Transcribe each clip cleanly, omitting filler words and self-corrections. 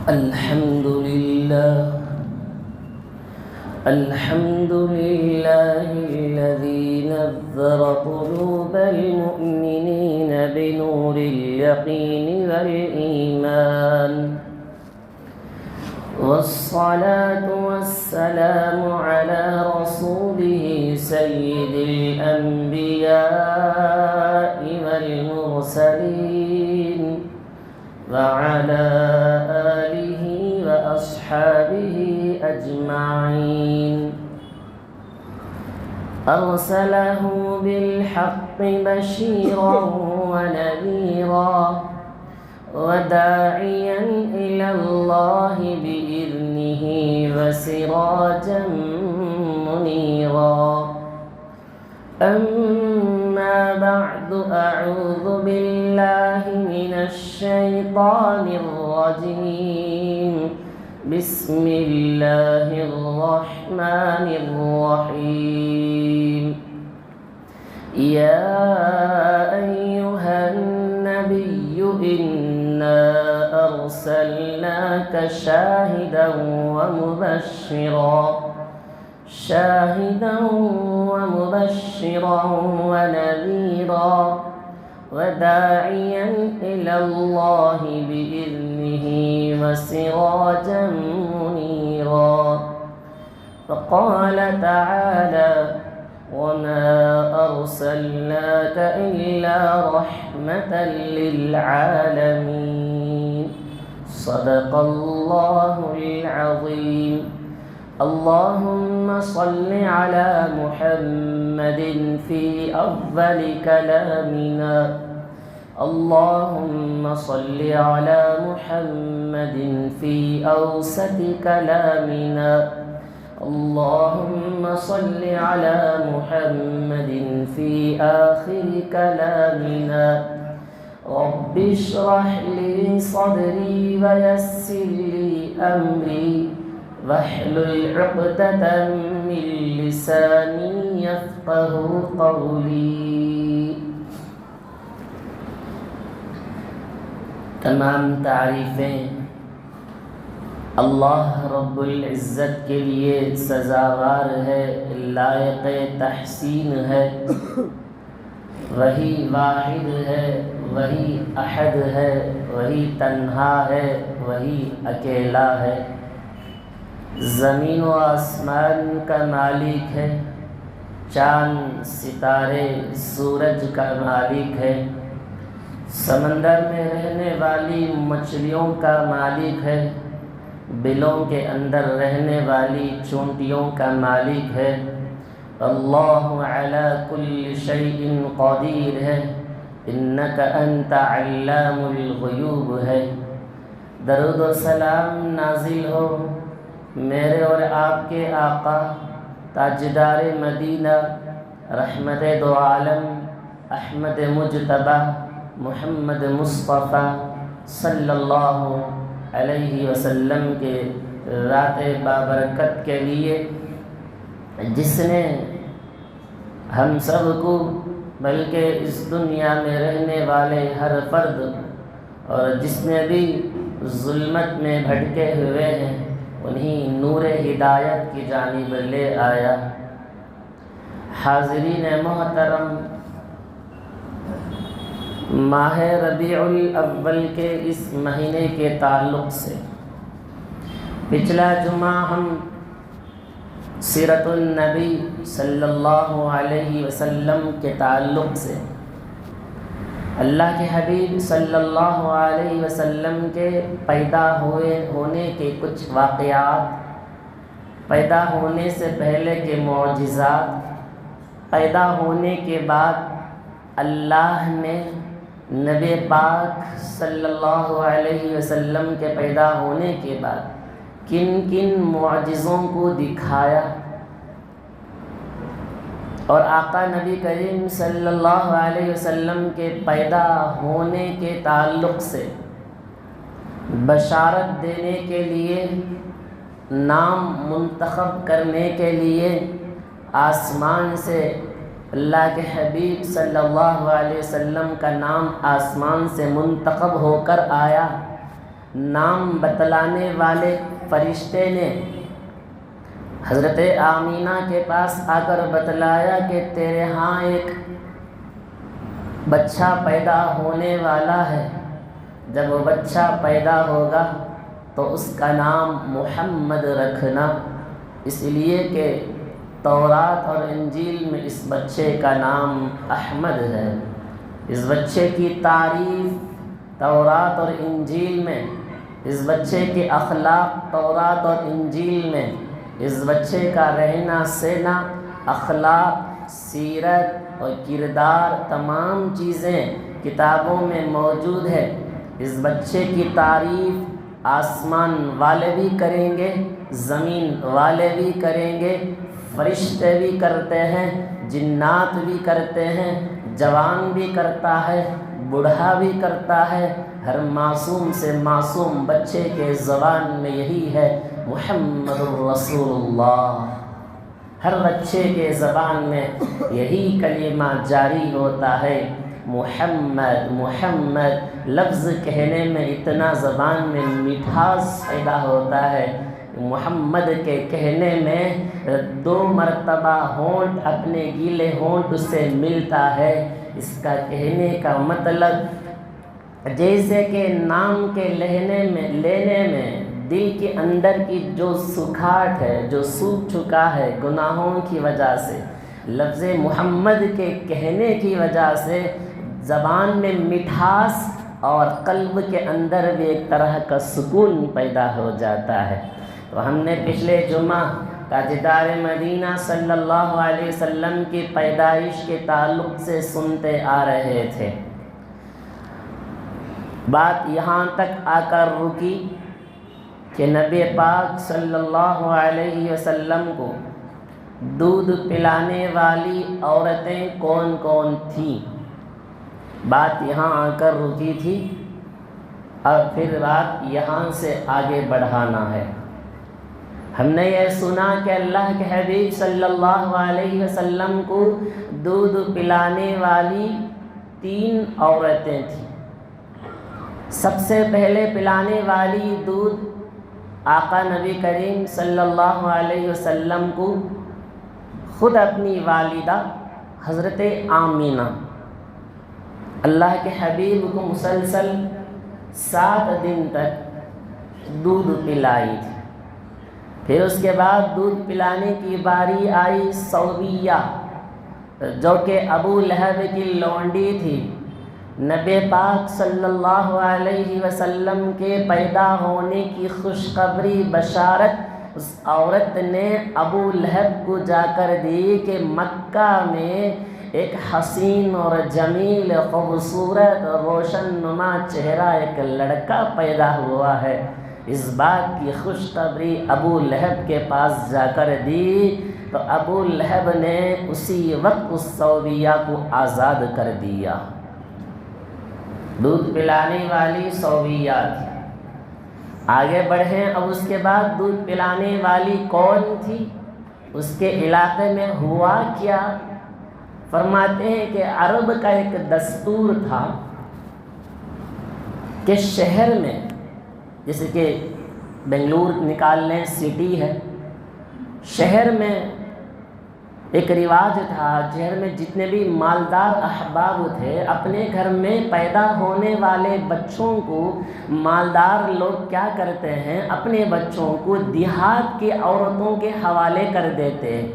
الحمد لله الذي نذر قلوب المؤمنين بنور اليقين والإيمان، والصلاة والسلام على رسوله سيد الأنبياء والمرسلين، وعلى آله وأصحابه أجمعين. أرسله بالحق بشيرا ونذيرا وداعيا إلى الله بإذنه وسراجا منيرا. أما بعد، أعوذ بالله من الشيطان الرجيم. بسم الله الرحمن الرحيم. يا أيها النبي إنا أرسلناك شاهدا ومبشرا ونذيرا وداعيا إلى الله بإذنه وسراجا منيرا. فقال تعالى: وما أرسلناك إلا رحمة للعالمين. صدق الله العظيم. اللهم صل على محمد في أفضل كلامنا. اللهم صل على محمد في أوسط كلامنا. اللهم صل على محمد في آخر كلامنا. رب اشرح لي صدري ويسر لي أمري واحلل عقدة من لساني يفقه قولي. تمام تعریفیں اللہ رب العزت کے لیے سزاوار ہے، لائق تحسین ہے. وہی واحد ہے، وہی احد ہے، وہی تنہا ہے، وہی اکیلا ہے. زمین و آسمان کا مالک ہے، چاند ستارے سورج کا مالک ہے، سمندر میں رہنے والی مچھلیوں کا مالک ہے، بلوں کے اندر رہنے والی چونٹیوں کا مالک ہے. اللہ علی کل شیء قدیر ہے. انک انت علام الغیوب ہے. درود و سلام نازل ہو میرے اور آپ کے آقا تاجدار مدینہ، رحمت دو عالم، احمد مجتبی محمد مصطفیٰ صلی اللہ علیہ وسلم کے ذات بابرکت کے لیے، جس نے ہم سب کو بلکہ اس دنیا میں رہنے والے ہر فرد اور جس نے بھی ظلمت میں بھٹکے ہوئے ہیں انہیں نور ہدایت کی جانب لے آیا. حاضرین محترم، ماہ ربیع الاول کے اس مہینے کے تعلق سے پچھلا جمعہ ہم سیرت النبی صلی اللہ علیہ وسلم کے تعلق سے اللہ کے حبیب صلی اللہ علیہ وسلم کے پیدا ہونے کے کچھ واقعات، پیدا ہونے سے پہلے کے معجزات، پیدا ہونے کے بعد اللہ نے نبی پاک صلی اللہ علیہ وسلم کے پیدا ہونے کے بعد کن کن معجزوں کو دکھایا، اور آقا نبی کریم صلی اللہ علیہ وسلم کے پیدا ہونے کے تعلق سے بشارت دینے کے لیے، نام منتخب کرنے کے لیے آسمان سے اللہ کے حبیب صلی اللہ علیہ وسلم کا نام آسمان سے منتخب ہو کر آیا. نام بتلانے والے فرشتے نے حضرت آمینہ کے پاس آ کر بتلایا کہ تیرے ہاں ایک بچہ پیدا ہونے والا ہے، جب وہ بچہ پیدا ہوگا تو اس کا نام محمد رکھنا، اس لیے کہ تورات اور انجیل میں اس بچے کا نام احمد ہے۔ اس بچے کی تعریف تورات اور انجیل میں، اس بچے کے اخلاق تورات اور انجیل میں، اس بچے کا رہنا سہنا، اخلاق، سیرت اور کردار، تمام چیزیں کتابوں میں موجود ہے۔ اس بچے کی تعریف آسمان والے بھی کریں گے، زمین والے بھی کریں گے، فرشتے بھی کرتے ہیں، جنات بھی کرتے ہیں، جوان بھی کرتا ہے، بوڑھا بھی کرتا ہے۔ ہر معصوم سے معصوم بچے کے زبان میں یہی ہے محمد الرسول اللہ۔ ہر بچے کے زبان میں یہی کلمہ جاری ہوتا ہے، محمد محمد۔ لفظ کہنے میں اتنا زبان میں مٹھاس پیدا ہوتا ہے، محمد کے کہنے میں 2 مرتبہ ہونٹ اپنے گیلے ہونٹ سے ملتا ہے۔ اس کا کہنے کا مطلب جیسے کہ نام کے لینے میں دل کے اندر کی جو سکھاٹ ہے، جو سوکھ چکا ہے گناہوں کی وجہ سے، لفظ محمد کے کہنے کی وجہ سے زبان میں مٹھاس اور قلب کے اندر بھی ایک طرح کا سکون پیدا ہو جاتا ہے۔ تو ہم نے پچھلے جمعہ تاجدار مدینہ صلی اللہ علیہ وسلم کی پیدائش کے تعلق سے سنتے آ رہے تھے۔ بات یہاں تک آ کر رکی کہ نبی پاک صلی اللہ علیہ وسلم کو دودھ پلانے والی عورتیں کون کون تھیں، بات یہاں آ کر رکی تھی، اور پھر بات یہاں سے آگے بڑھانا ہے۔ ہم نے یہ سنا کہ اللہ کے حبیب صلی اللہ علیہ وسلم کو دودھ پلانے والی 3 عورتیں تھیں۔ سب سے پہلے پلانے والی دودھ آقا نبی کریم صلی اللہ علیہ وسلم کو خود اپنی والدہ حضرت آمینہ، اللہ کے حبیب کو مسلسل 7 دن تک دودھ پلائی تھی۔ پھر اس کے بعد دودھ پلانے کی باری آئی صوبیہ، جو کہ ابو لہب کی لونڈی تھی۔ نبی پاک صلی اللہ علیہ وسلم کے پیدا ہونے کی خوشخبری بشارت اس عورت نے ابو لہب کو جا کر دی کہ مکہ میں ایک حسین اور جمیل، خوبصورت اور روشن نما چہرہ ایک لڑکا پیدا ہوا ہے۔ اس بات کی خوشخبری ابو لہب کے پاس جا کر دی تو ابو لہب نے اسی وقت اس صوبیہ کو آزاد کر دیا۔ دودھ پلانے والی صوبیہ تھی۔ آگے بڑھیں، اب اس کے بعد دودھ پلانے والی کون تھی، اس کے علاقے میں ہوا کیا؟ فرماتے ہیں کہ عرب کا ایک دستور تھا کہ شہر میں، جیسے کہ بنگلور نکال لیں، سٹی ہے، شہر میں ایک رواج تھا، شہر میں جتنے بھی مالدار احباب تھے اپنے گھر میں پیدا ہونے والے بچوں کو، مالدار لوگ کیا کرتے ہیں، اپنے بچوں کو دیہات کی عورتوں کے حوالے کر دیتے ہیں،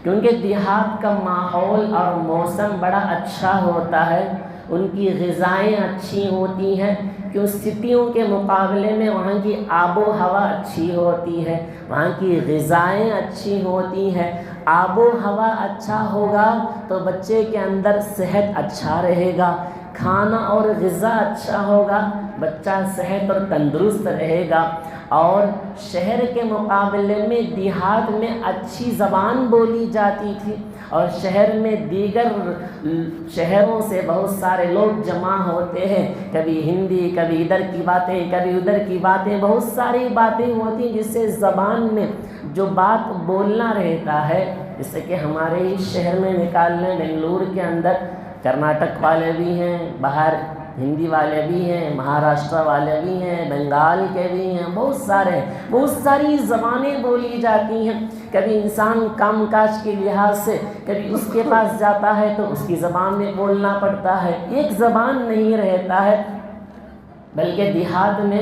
کیونکہ دیہات کا ماحول اور موسم بڑا اچھا ہوتا ہے، ان کی غذائیں اچھی ہوتی ہیں، کیوں سٹیوں کے مقابلے میں وہاں کی آب و ہوا اچھی ہوتی ہے، وہاں کی غذائیں اچھی ہوتی ہیں۔ آب و ہوا اچھا ہوگا تو بچے کے اندر صحت اچھا رہے گا، کھانا اور غذا اچھا ہوگا، بچہ صحت اور تندرست رہے گا۔ اور شہر کے مقابلے میں دیہات میں اچھی زبان بولی جاتی تھی، اور شہر میں دیگر شہروں سے بہت سارے لوگ جمع ہوتے ہیں، کبھی ہندی، کبھی ادھر کی باتیں، کبھی ادھر کی باتیں، بہت ساری باتیں ہوتی ہیں جس سے زبان میں جو بات بولنا رہتا ہے، جیسے کہ ہمارے ہی شہر میں نکالنے، بنگلور کے اندر کرناٹک والے بھی ہیں، باہر ہندی والے بھی ہیں، مہاراشٹر والے بھی ہیں، بنگال کے بھی ہیں، بہت ساری زبانیں بولی جاتی ہیں۔ کبھی انسان کام کاج کے لحاظ سے کبھی اس کے پاس جاتا ہے تو اس کی زبان میں بولنا پڑتا ہے، ایک زبان نہیں رہتا ہے، بلکہ دیہات میں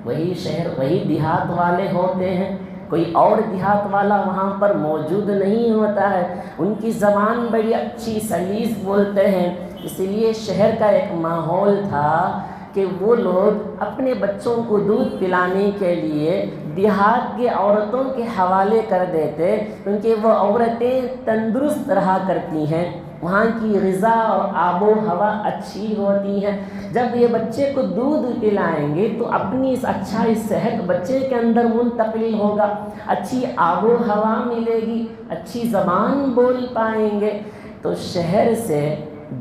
وہی دیہات والے ہوتے ہیں، کوئی اور دیہات والا وہاں پر موجود نہیں ہوتا ہے، ان کی زبان بڑی اچھی سلیس بولتے ہیں۔ اس لیے شہر کا ایک ماحول تھا کہ وہ لوگ اپنے بچوں کو دودھ پلانے کے لیے دیہات کی عورتوں کے حوالے کر دیتے، کیونکہ وہ عورتیں تندرست رہا کرتی ہیں، وہاں کی غذا اور آب و ہوا اچھی ہوتی ہے۔ جب یہ بچے کو دودھ پلائیں گے تو اپنی اچھا صحت بچے کے اندر منتقل ہوگا، اچھی آب و ہوا ملے گی، اچھی زبان بول پائیں گے۔ تو شہر سے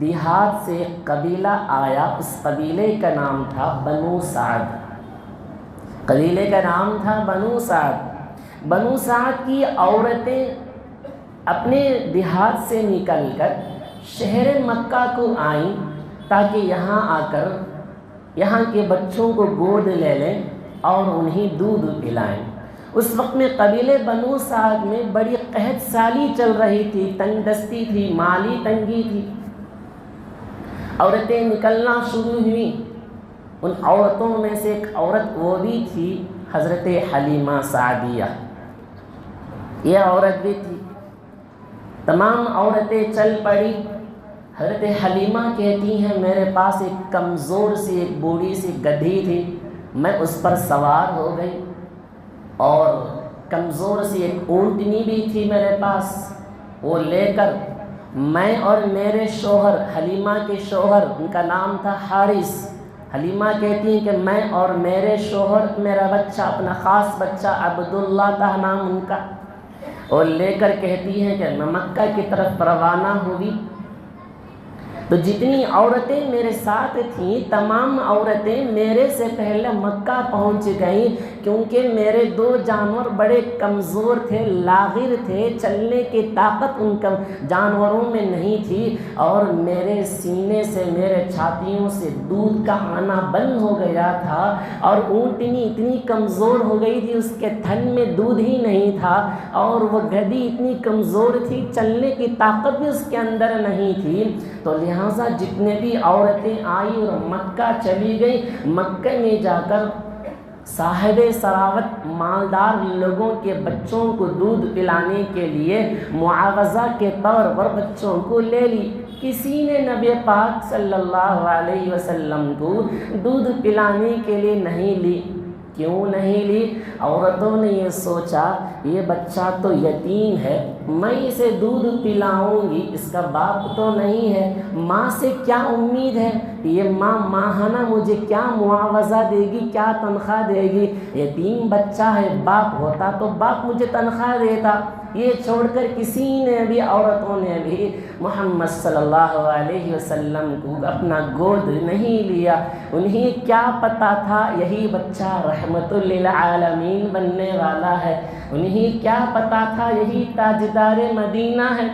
دیہات سے ایک قبیلہ آیا، اس قبیلے کا نام تھا بنو سعد۔ قبیلے کا نام تھا بنو سعد۔ بنو سعد کی عورتیں اپنے دیہات سے نکل کر شہر مکہ کو آئیں تاکہ یہاں آ کر یہاں کے بچوں کو گود لے لیں اور انہیں دودھ پلائیں۔ اس وقت میں قبیلے بنو سعد میں بڑی قحط سالی چل رہی تھی، تنگ دستی تھی، مالی تنگی تھی۔ عورتیں نکلنا شروع ہوئیں۔ ان عورتوں میں سے ایک عورت وہ بھی تھی حضرت حلیمہ سعدیہ، یہ عورت بھی تھی۔ تمام عورتیں چل پڑی۔ حضرت حلیمہ کہتی ہیں میرے پاس ایک کمزور سی ایک بوڑھی سی گدھی تھی، میں اس پر سوار ہو گئی، اور کمزور سی ایک اونٹنی بھی تھی میرے پاس، وہ لے کر میں اور میرے شوہر، حلیمہ کے شوہر ان کا نام تھا حارث، حلیمہ کہتی ہیں کہ میں اور میرے شوہر، میرا بچہ، اپنا خاص بچہ عبداللہ تھا نام ان کا، اور لے کر کہتی ہیں کہ میں مکہ کی طرف روانہ ہوئی۔ تو جتنی عورتیں میرے ساتھ تھیں تمام عورتیں میرے سے پہلے مکہ پہنچ گئیں، کیونکہ میرے دو جانور بڑے کمزور تھے، لاغر تھے، چلنے کی طاقت ان جانوروں میں نہیں تھی، اور میرے سینے سے، میرے چھاتیوں سے دودھ کا آنا بند ہو گیا تھا، اور اونٹنی اتنی کمزور ہو گئی تھی، اس کے تھن میں دودھ ہی نہیں تھا، اور وہ گدھی اتنی کمزور تھی، چلنے کی طاقت بھی اس کے اندر نہیں تھی۔ تو لہٰذا جتنے بھی عورتیں آئی اور مکہ چلی گئی، مکہ میں جا کر صاحب ثروت مالدار لوگوں کے بچوں کو دودھ پلانے کے لیے معاوضہ کے طور پر بچوں کو لے لی۔ کسی نے نبی پاک صلی اللہ علیہ وسلم کو دودھ پلانے کے لیے نہیں لی۔ کیوں نہیں لی؟ عورتوں نے یہ سوچا یہ بچہ تو یتیم ہے، میں اسے دودھ پلاؤں گی، اس کا باپ تو نہیں ہے، ماں سے کیا امید ہے، یہ ماں ماہانہ مجھے کیا معاوضہ دے گی، کیا تنخواہ دے گی، یتیم بچہ ہے، باپ ہوتا تو باپ مجھے تنخواہ دیتا۔ یہ چھوڑ کر کسی نے بھی، عورتوں نے بھی محمد صلی اللہ علیہ وسلم کو اپنا گود نہیں لیا۔ انہیں کیا پتہ تھا یہی بچہ رحمت للعالمین بننے والا ہے، انہیں کیا پتہ تھا یہی تاجدار مدینہ ہے،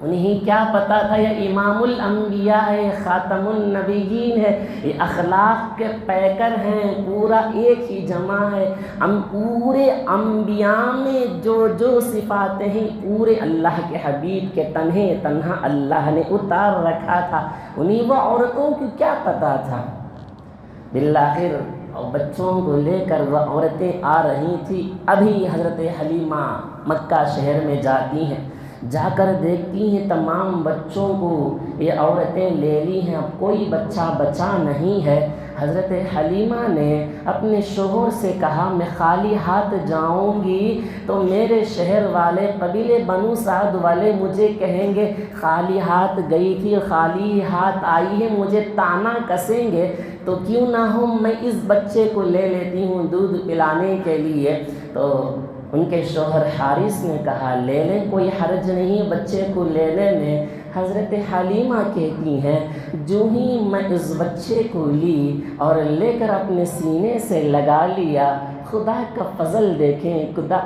انہیں کیا پتہ تھا یہ امام الانبیاء ہے، خاتم النبیین ہے، یہ اخلاق کے پیکر ہیں، پورا ایک ہی جمع ہے۔ ہم پورے انبیاء میں جو صفاتیں ہیں پورے اللہ کے حبیب کے تنہا اللہ نے اتار رکھا تھا، انہیں وہ عورتوں کی کیا پتہ تھا۔ بالآخر بچوں کو لے کر وہ عورتیں آ رہی تھیں۔ ابھی حضرت حلیمہ مکہ شہر میں جاتی ہیں، جا کر دیکھتی ہیں تمام بچوں کو یہ عورتیں لے لی ہیں، اب کوئی بچہ بچا نہیں ہے۔ حضرت حلیمہ نے اپنے شوہر سے کہا میں خالی ہاتھ جاؤں گی تو میرے شہر والے قبیلے بنو سعد والے مجھے کہیں گے خالی ہاتھ گئی تھی، خالی ہاتھ آئی ہے، مجھے طعنہ کسیں گے، تو کیوں نہ ہو میں اس بچے کو لے لیتی ہوں دودھ پلانے کے لیے۔ تو ان کے شوہر حارث نے کہا لے لیں، کوئی حرج نہیں بچے کو لینے میں۔ حضرت حلیمہ کہتی ہیں جو ہی میں اس بچے کو لی اور لے کر اپنے سینے سے لگا لیا، خدا کا فضل دیکھیں، خدا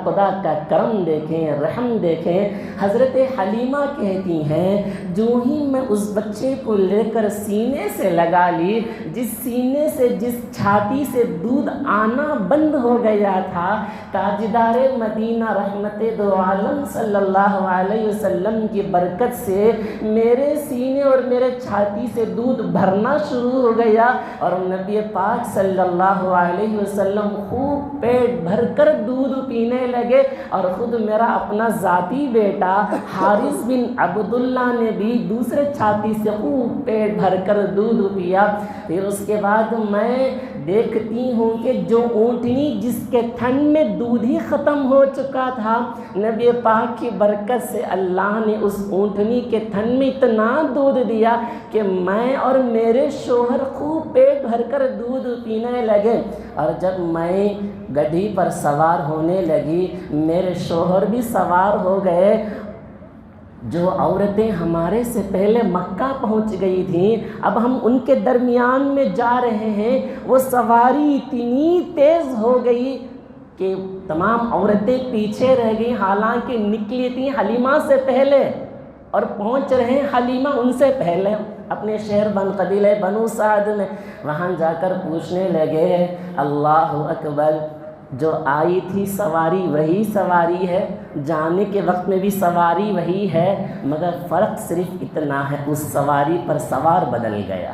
کا کرم دیکھیں، رحم دیکھیں۔ حضرت حلیمہ کہتی ہیں جو ہی میں اس بچے کو لے کر سینے سے لگا لی، جس سینے سے، جس چھاتی سے دودھ آنا بند ہو گیا تھا، تاجدار مدینہ رحمت دو عالم صلی اللہ علیہ وسلم کی برکت سے میرے سینے اور میرے چھاتی سے دودھ بھرنا شروع ہو گیا، اور نبی پاک صلی اللہ علیہ وسلم خوب پیٹ بھر کر دودھ پینے لگے، اور خود میرا اپنا ذاتی بیٹا حارث بن عبداللہ نے بھی دوسرے چھاتی سے خوب پیٹ بھر کر دودھ پیا۔ پھر اس کے بعد میں دیکھتی ہوں کہ جو اونٹنی جس کے تھن میں دودھ ہی ختم ہو چکا تھا، نبی پاک کی برکت سے اللہ نے اس اونٹنی کے تھن میں اتنا دودھ دیا کہ میں اور میرے شوہر خوب پیٹ بھر کر دودھ پینے لگے۔ اور جب میں گدھی پر سوار ہونے لگی، میرے شوہر بھی سوار ہو گئے۔ جو عورتیں ہمارے سے پہلے مکہ پہنچ گئی تھیں، اب ہم ان کے درمیان میں جا رہے ہیں، وہ سواری اتنی تیز ہو گئی کہ تمام عورتیں پیچھے رہ گئیں، حالانکہ نکلی تھیں حلیمہ سے پہلے اور پہنچ رہے ہیں حلیمہ ان سے پہلے اپنے شہر قبیلہ بنو سعد میں۔ وہاں جا کر پوچھنے لگے اللہ اکبر، جو آئی تھی سواری وہی سواری ہے، جانے کے وقت میں بھی سواری وہی ہے، مگر فرق صرف اتنا ہے اس سواری پر سوار بدل گیا،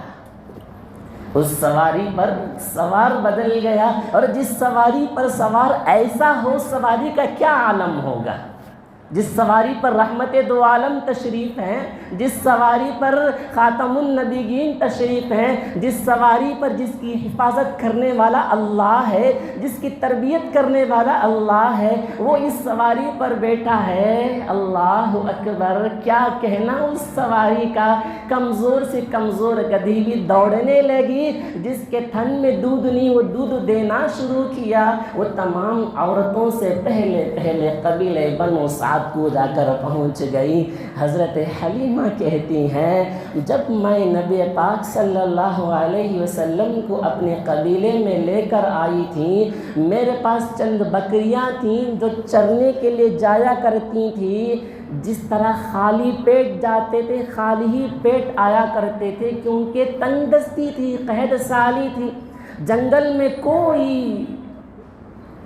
اس سواری پر سوار بدل گیا۔ اور جس سواری پر سوار ایسا ہو، سواری کا کیا عالم ہوگا؟ جس سواری پر رحمت دو عالم تشریف ہیں، جس سواری پر خاتم النبیین تشریف ہیں، جس سواری پر جس کی حفاظت کرنے والا اللہ ہے، جس کی تربیت کرنے والا اللہ ہے، وہ اس سواری پر بیٹھا ہے، اللہ اکبر۔ کیا کہنا اس سواری کا، کمزور سے کمزور گدھی بھی دوڑنے لگی، جس کے تھن میں دودھ نہیں وہ دودھ دینا شروع کیا۔ وہ تمام عورتوں سے پہلے قبیلہ بنو سعد کو جا کر پہنچ گئی۔ حضرت حلیمہ کہتی ہیں جب میں نبی پاک صلی اللہ علیہ وسلم کو اپنے قبیلے میں لے کر آئی تھی، میرے پاس چند بکریاں تھیں جو چرنے کے لیے جایا کرتی تھیں، جس طرح خالی پیٹ جاتے تھے خالی ہی پیٹ آیا کرتے تھے، کیونکہ تنگ دستی تھی، قحط سالی تھی، جنگل میں کوئی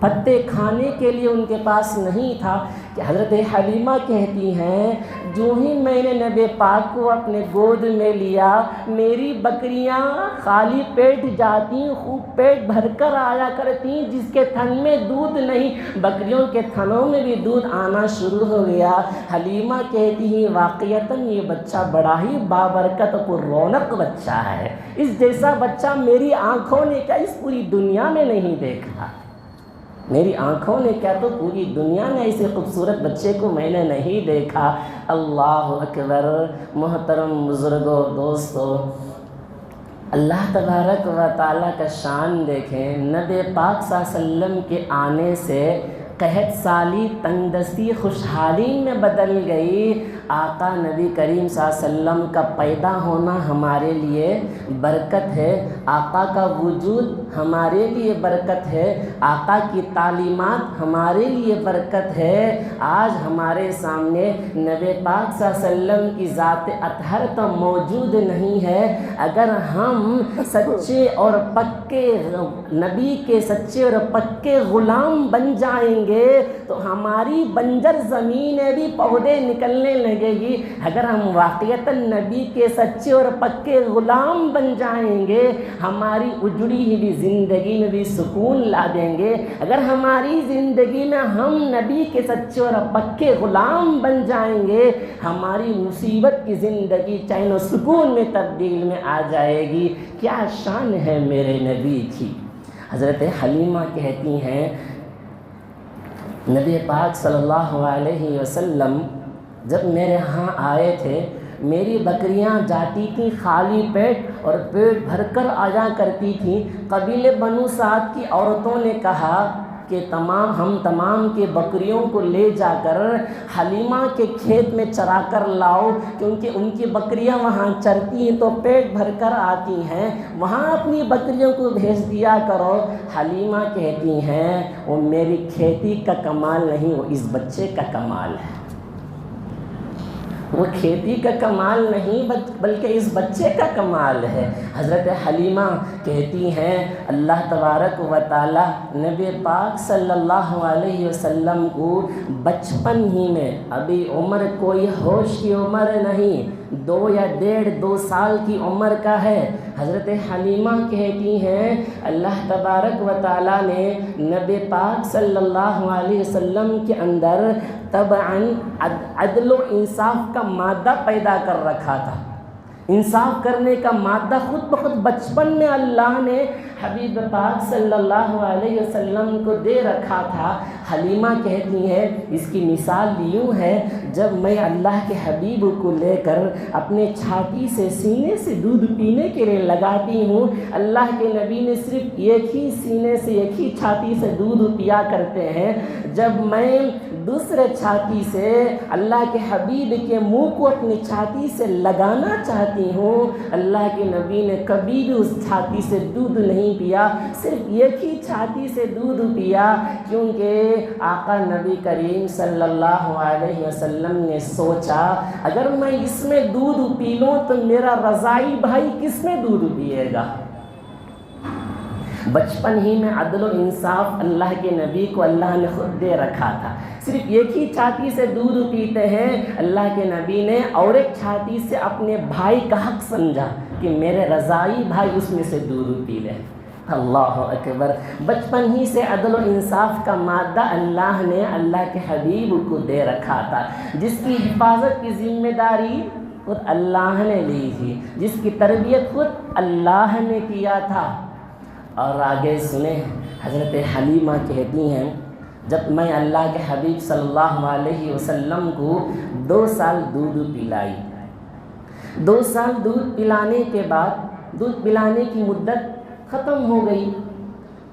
پتے کھانے کے لیے ان کے پاس نہیں تھا، کہ حضرت حلیمہ کہتی ہیں جو ہی میں نے نبی پاک کو اپنے گود میں لیا، میری بکریاں خالی پیٹ جاتی، خوب پیٹ بھر کر آیا کرتی، جس کے تھن میں دودھ نہیں، بکریوں کے تھنوں میں بھی دودھ آنا شروع ہو گیا۔ حلیمہ کہتی ہیں واقعتاً یہ بچہ بڑا ہی بابرکت پر رونق بچہ ہے، اس جیسا بچہ میری آنکھوں نے کیا اس پوری دنیا میں نہیں دیکھا، میری آنکھوں نے کیا تو پوری دنیا میں ایسے خوبصورت بچے کو میں نے نہیں دیکھا۔ اللہ اکبر۔ محترم بزرگوں، دوستو، اللہ تبارک و تعالیٰ کا شان دیکھیں، نبی پاک صلی اللہ علیہ وسلم کے آنے سے قحط سالی، تنگ دستی خوشحالی میں بدل گئی۔ آقا نبی کریم صلی اللہ علیہ وسلم کا پیدا ہونا ہمارے لیے برکت ہے، آقا کا وجود ہمارے لیے برکت ہے، آقا کی تعلیمات ہمارے لیے برکت ہے۔ آج ہمارے سامنے نبی پاک صلی اللہ علیہ وسلم کی ذات اطہر تو موجود نہیں ہے، اگر ہم سچے اور پکے نبی کے سچے اور پکے غلام بن جائیں گے تو ہماری بنجر زمینیں بھی پودے نکلنے لگے گی۔ اگر ہم واقعتاً نبی کے سچے اور پکے غلام بن جائیں گے، ہماری اجڑی ہوئی زندگی میں بھی سکون لا دیں گے۔ اگر ہماری زندگی میں ہم نبی کے سچے اور پکے غلام بن جائیں گے، ہماری مصیبت کی زندگی چین و سکون میں تبدیل میں آ جائے گی۔ کیا شان ہے میرے نبی کی۔ حضرت حلیمہ کہتی ہیں نبی پاک صلی اللہ علیہ وسلم جب میرے ہاں آئے تھے، میری بکریاں جاتی تھیں خالی پیٹ اور پیٹ بھر کر آیا کرتی تھیں۔ قبیلے بنو سعد کی عورتوں نے کہا کہ ہم تمام کے بکریوں کو لے جا کر حلیمہ کے کھیت میں چرا کر لاؤ، کیونکہ ان کی بکریاں وہاں چرتی ہیں تو پیٹ بھر کر آتی ہیں، وہاں اپنی بکریوں کو بھیج دیا کرو۔ حلیمہ کہتی ہیں وہ میری کھیتی کا کمال نہیں، وہ اس بچے کا کمال ہے، وہ کھیتی کا کمال نہیں بلکہ اس بچے کا کمال ہے۔ حضرت حلیمہ کہتی ہیں اللہ تبارک و تعالی نبی پاک صلی اللہ علیہ وسلم کو بچپن ہی میں، ابھی عمر کوئی ہوش کی عمر نہیں، 2 یا 1.5-2 سال کی عمر کا ہے، حضرت حلیمہ کہتی ہیں اللہ تبارک و تعالی نے نبی پاک صلی اللہ علیہ وسلم کے اندر طبعاً عدل و انصاف کا مادہ پیدا کر رکھا تھا، انصاف کرنے کا مادہ خود بخود بچپن میں اللہ نے حبیب پاک صلی اللہ علیہ وسلم کو دے رکھا تھا۔ حلیمہ کہتی ہے اس کی مثال یوں ہے، جب میں اللہ کے حبیب کو لے کر اپنے چھاتی سے سینے سے دودھ پینے کے لیے لگاتی ہوں، اللہ کے نبی نے صرف ایک ہی سینے سے ایک ہی چھاتی سے دودھ پیا کرتے ہیں، جب میں دوسرے چھاتی سے اللہ کے حبیب کے منہ کو اپنی چھاتی سے لگانا چاہتی ہوں، اللہ کے نبی نے کبھی بھی اس چھاتی سے دودھ نہیں پیا، صرف ایک ہی چھاتی سے دودھ پیا، کیونکہ آقا نبی کریم صلی اللہ علیہ وسلم نے سوچا اگر میں اس میں دودھ پی لوں تو میرا رضائی بھائی کس میں دودھ پیے گا۔ بچپن ہی میں عدل و انصاف اللہ کے نبی کو اللہ نے خود دے رکھا تھا، صرف ایک ہی چھاتی سے دودھ پیتے ہیں، اللہ کے نبی نے اور ایک چھاتی سے اپنے بھائی کا حق سمجھا کہ میرے رضائی بھائی اس میں سے دودھ پی لیں۔ اللہ اکبر، بچپن ہی سے عدل و انصاف کا مادہ اللہ نے اللہ کے حبیب کو دے رکھا تھا، جس کی حفاظت کی ذمہ داری خود اللہ نے لی تھی، جس کی تربیت خود اللہ نے کیا تھا۔ اور آگے سنیں، حضرت حلیمہ کہتی ہیں جب میں اللہ کے حبیب صلی اللہ علیہ وسلم کو 2 سال دودھ پلائی، 2 سال دودھ پلانے کے بعد دودھ پلانے کی مدت ختم ہو گئی،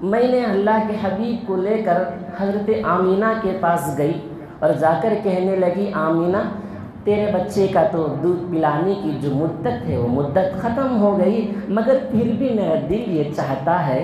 میں نے اللہ کے حبیب کو لے کر حضرت آمینہ کے پاس گئی اور جا کر کہنے لگی آمینہ تیرے بچے کا تو دودھ پلانے کی جو مدت ہے وہ مدت ختم ہو گئی، مگر پھر بھی میرا دل یہ چاہتا ہے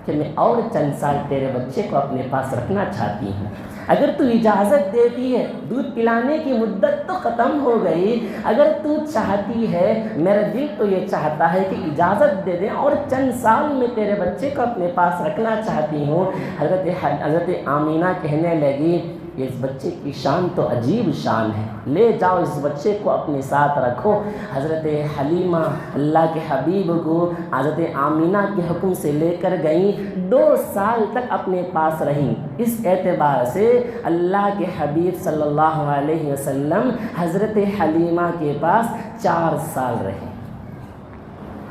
کہ میں اور چند سال تیرے بچے کو اپنے پاس رکھنا چاہتی ہوں، اگر تو اجازت دیتی ہے، دودھ پلانے کی مدت تو ختم ہو گئی، اگر تو چاہتی ہے، میرا دل تو یہ چاہتا ہے کہ اجازت دے دیں اور چند سال میں تیرے بچے کو اپنے پاس رکھنا چاہتی ہوں۔ حضرت آمینہ کہنے لگی اس بچے کی شان تو عجیب شان ہے، لے جاؤ اس بچے کو اپنے ساتھ رکھو۔ حضرت حلیمہ اللہ کے حبیب کو حضرت آمینہ کے حکم سے لے کر گئیں، 2 سال تک اپنے پاس رہیں۔ اس اعتبار سے اللہ کے حبیب صلی اللہ علیہ وسلم حضرت حلیمہ کے پاس 4 سال رہے،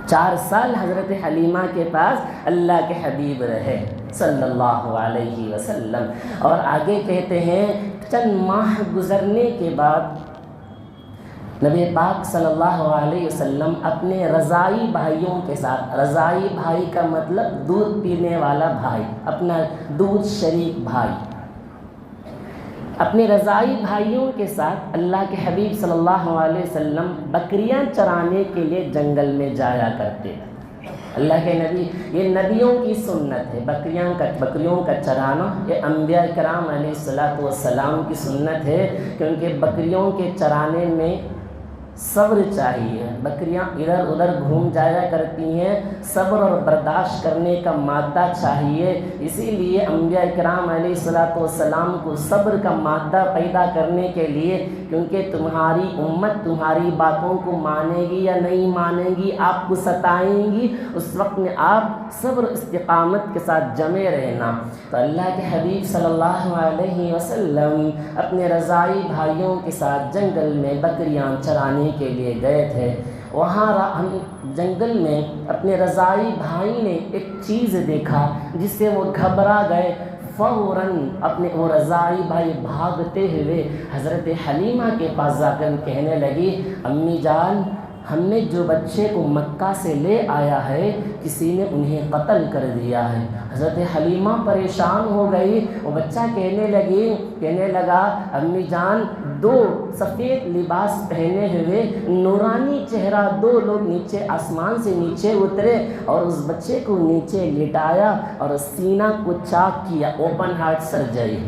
4 سال حضرت حلیمہ کے پاس اللہ کے حبیب رہے صلی اللہ علیہ وسلم۔ اور آگے کہتے ہیں چند ماہ گزرنے کے بعد نبی پاک صلی اللہ علیہ وسلم اپنے رضائی بھائیوں کے ساتھ، رضائی بھائی کا مطلب دودھ پینے والا بھائی، اپنا دودھ شریک بھائی، اپنے رضائی بھائیوں کے ساتھ اللہ کے حبیب صلی اللہ علیہ وسلم بکریاں چرانے کے لیے جنگل میں جایا کرتے ہیں۔ اللہ کے نبی، یہ نبیوں کی سنت ہے، بکریوں کا چرانا یہ انبیاء کرام علیہ السلام کی سنت ہے، کیونکہ بکریوں کے چرانے میں صبر چاہیے، بکریاں ادھر ادھر گھوم جایا کرتی ہیں، صبر اور برداشت کرنے کا مادہ چاہیے، اسی لیے انبیاء کرام علیہ السلام کو صبر کا مادہ پیدا کرنے کے لیے، کیونکہ تمہاری امت تمہاری باتوں کو مانے گی یا نہیں مانے گی، آپ کو ستائیں گی، اس وقت میں آپ صبر استقامت کے ساتھ جمے رہنا۔ تو اللہ کے حبیب صلی اللہ علیہ وسلم اپنے رضائی بھائیوں کے ساتھ جنگل میں بکریاں چرانے کے لیے گئے تھے، وہاں جنگل میں اپنے رضائی بھائی نے ایک چیز دیکھا جس سے وہ گھبرا گئے، فوراً اپنے وہ رضائی بھائی بھاگتے ہوئے حضرت حلیمہ کے پاس جا کر کہنے لگی امی جان ہم نے جو بچے کو مکہ سے لے آیا ہے کسی نے انہیں قتل کر دیا ہے۔ حضرت حلیمہ پریشان ہو گئی، وہ بچہ کہنے لگا امی جان، دو سفید لباس پہنے ہوئے نورانی چہرہ دو لوگ نیچے آسمان سے نیچے اترے اور اس بچے کو نیچے لٹایا اور سینہ کو چاک کیا، اوپن ہارٹ سرجری،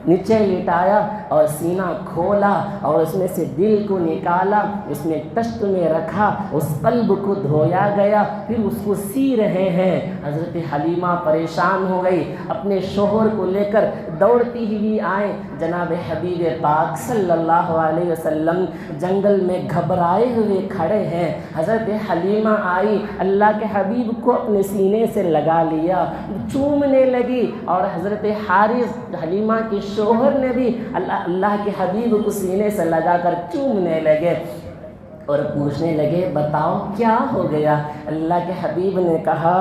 نیچے لٹایا اور سینہ کھولا اور اس میں سے دل کو نکالا، اس میں تشت میں رکھا، اس قلب کو دھویا گیا، پھر اس کو سی رہے ہیں۔ حضرت حلیمہ پریشان ہو گئی، اپنے شوہر کو لے کر دوڑتی ہوئی آئیں، جناب حبیب پاک صلی اللہ علیہ وسلم جنگل میں گھبرائے ہوئے کھڑے ہیں۔ حضرت حلیمہ آئی، اللہ کے حبیب کو اپنے سینے سے لگا لیا، چومنے لگی، اور حضرت حارث حلیمہ کے شوہر نے بھی اللہ کے حبیب کو سینے سے لگا کر چومنے لگے اور پوچھنے لگے بتاؤ کیا ہو گیا؟ اللہ کے حبیب نے کہا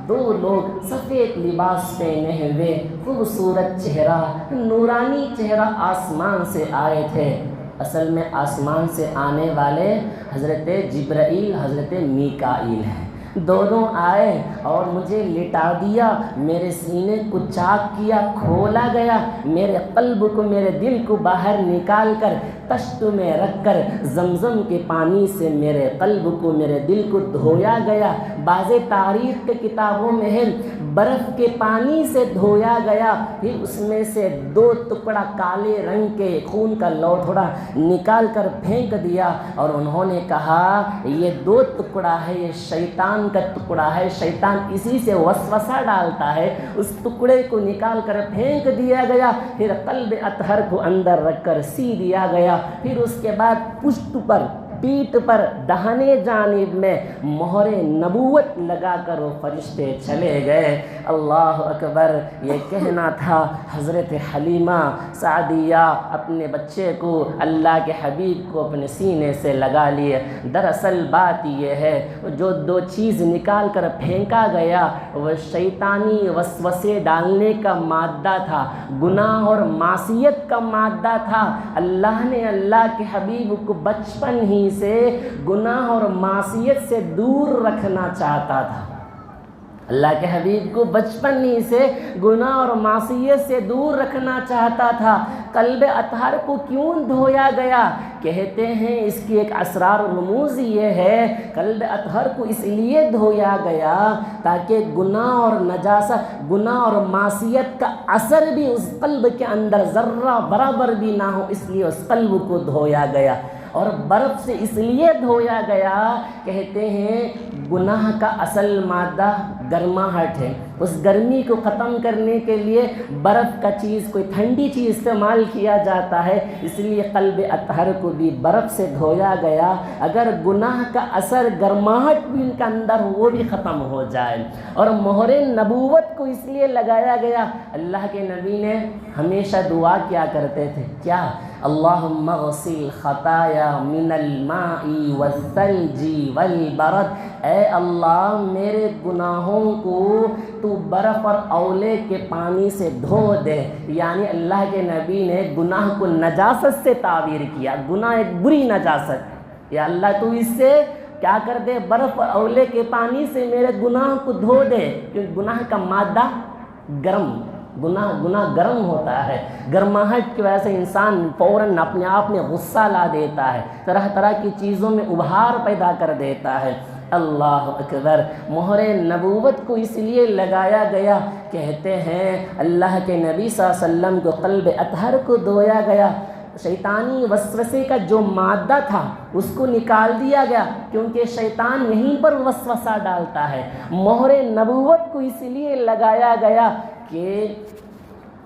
دو لوگ سفید لباس پہنے ہوئے خوبصورت چہرہ نورانی چہرہ آسمان سے آئے تھے۔ اصل میں آسمان سے آنے والے حضرت جبرائیل حضرت میکائیل ہیں، دونوں آئے اور مجھے لٹا دیا، میرے سینے کو چاک کیا، کھولا گیا، میرے قلب کو میرے دل کو باہر نکال کر تشت میں رکھ کر زمزم کے پانی سے میرے قلب کو میرے دل کو دھویا گیا۔ بعض تاریخ کے کتابوں میں ہے برف کے پانی سے دھویا گیا، پھر اس میں سے دو ٹکڑا کالے رنگ کے خون کا لوتھڑا نکال کر پھینک دیا اور انہوں نے کہا یہ دو ٹکڑا ہے، یہ شیطان کا ٹکڑا ہے، شیطان اسی سے وسوسہ ڈالتا ہے۔ اس ٹکڑے کو نکال کر پھینک دیا گیا، پھر قلب اطہر کو اندر رکھ کر سی دیا گیا، پھر اس کے بعد پشت پر پیٹھ پر دہنے جانب میں مہر نبوت لگا کر وہ فرشتے چلے گئے۔ اللہ اکبر، یہ کہنا تھا حضرت حلیمہ سعدیہ اپنے بچے کو اللہ کے حبیب کو اپنے سینے سے لگا لیے۔ دراصل بات یہ ہے جو دو چیز نکال کر پھینکا گیا وہ شیطانی وسوسے ڈالنے کا مادہ تھا، گناہ اور معصیت کا مادہ تھا۔ اللہ نے اللہ کے حبیب کو بچپن ہی سے گناہ اور معصیت سے دور رکھنا چاہتا تھا۔ اللہ کے حبیب کو بچپن ہی سے گناہ اور معصیت سے دور رکھنا چاہتا تھا۔ قلب اطہر کو کیوں دھویا گیا؟ کہتے ہیں اس کی ایک اسرار و رموز یہ ہے، قلب اطہر کو اس لیے دھویا گیا تاکہ گناہ اور نجاست، گناہ اور معصیت کا اثر بھی اس قلب کے اندر ذرہ برابر بھی نہ ہو، اس لیے اس قلب کو دھویا گیا۔ اور برف سے اس لیے دھویا گیا، کہتے ہیں گناہ کا اصل مادہ گرماہٹ ہے، اس گرمی کو ختم کرنے کے لیے برف کا چیز، کوئی ٹھنڈی چیز استعمال کیا جاتا ہے، اس لیے قلب اطہر کو بھی برف سے دھویا گیا، اگر گناہ کا اثر گرماہٹ بھی ان کے اندر ہو وہ بھی ختم ہو جائے۔ اور مہر نبوت کو اس لیے لگایا گیا، اللہ کے نبی نے ہمیشہ دعا کیا کرتے تھے، کیا؟ اللہم اغسل خطایا من الماء والثلج والبرد، اے اللہ میرے گناہوں کو تو برف اور اولے کے پانی سے دھو دے۔ یعنی اللہ کے نبی نے گناہ کو نجاست سے تعبیر کیا، گناہ ایک بری نجاست، یا اللہ تو اس سے کیا کر دے، برف اور اولے کے پانی سے میرے گناہ کو دھو دے، کیونکہ گناہ کا مادہ گرم، گناہ گرم ہوتا ہے، گرماہٹ کی وجہ سے انسان فوراً اپنے آپ میں غصہ لا دیتا ہے، طرح طرح کی چیزوں میں ابھار پیدا کر دیتا ہے۔ اللہ اکبر، مہر نبوت کو اس لیے لگایا گیا، کہتے ہیں اللہ کے نبی صلی اللہ علیہ وسلم کو قلب اطہر کو دھویا گیا، شیطانی وسوسے کا جو مادہ تھا اس کو نکال دیا گیا، کیونکہ شیطان یہیں پر وسوسہ ڈالتا ہے۔ مہر نبوت کو اس لیے لگایا گیا کہ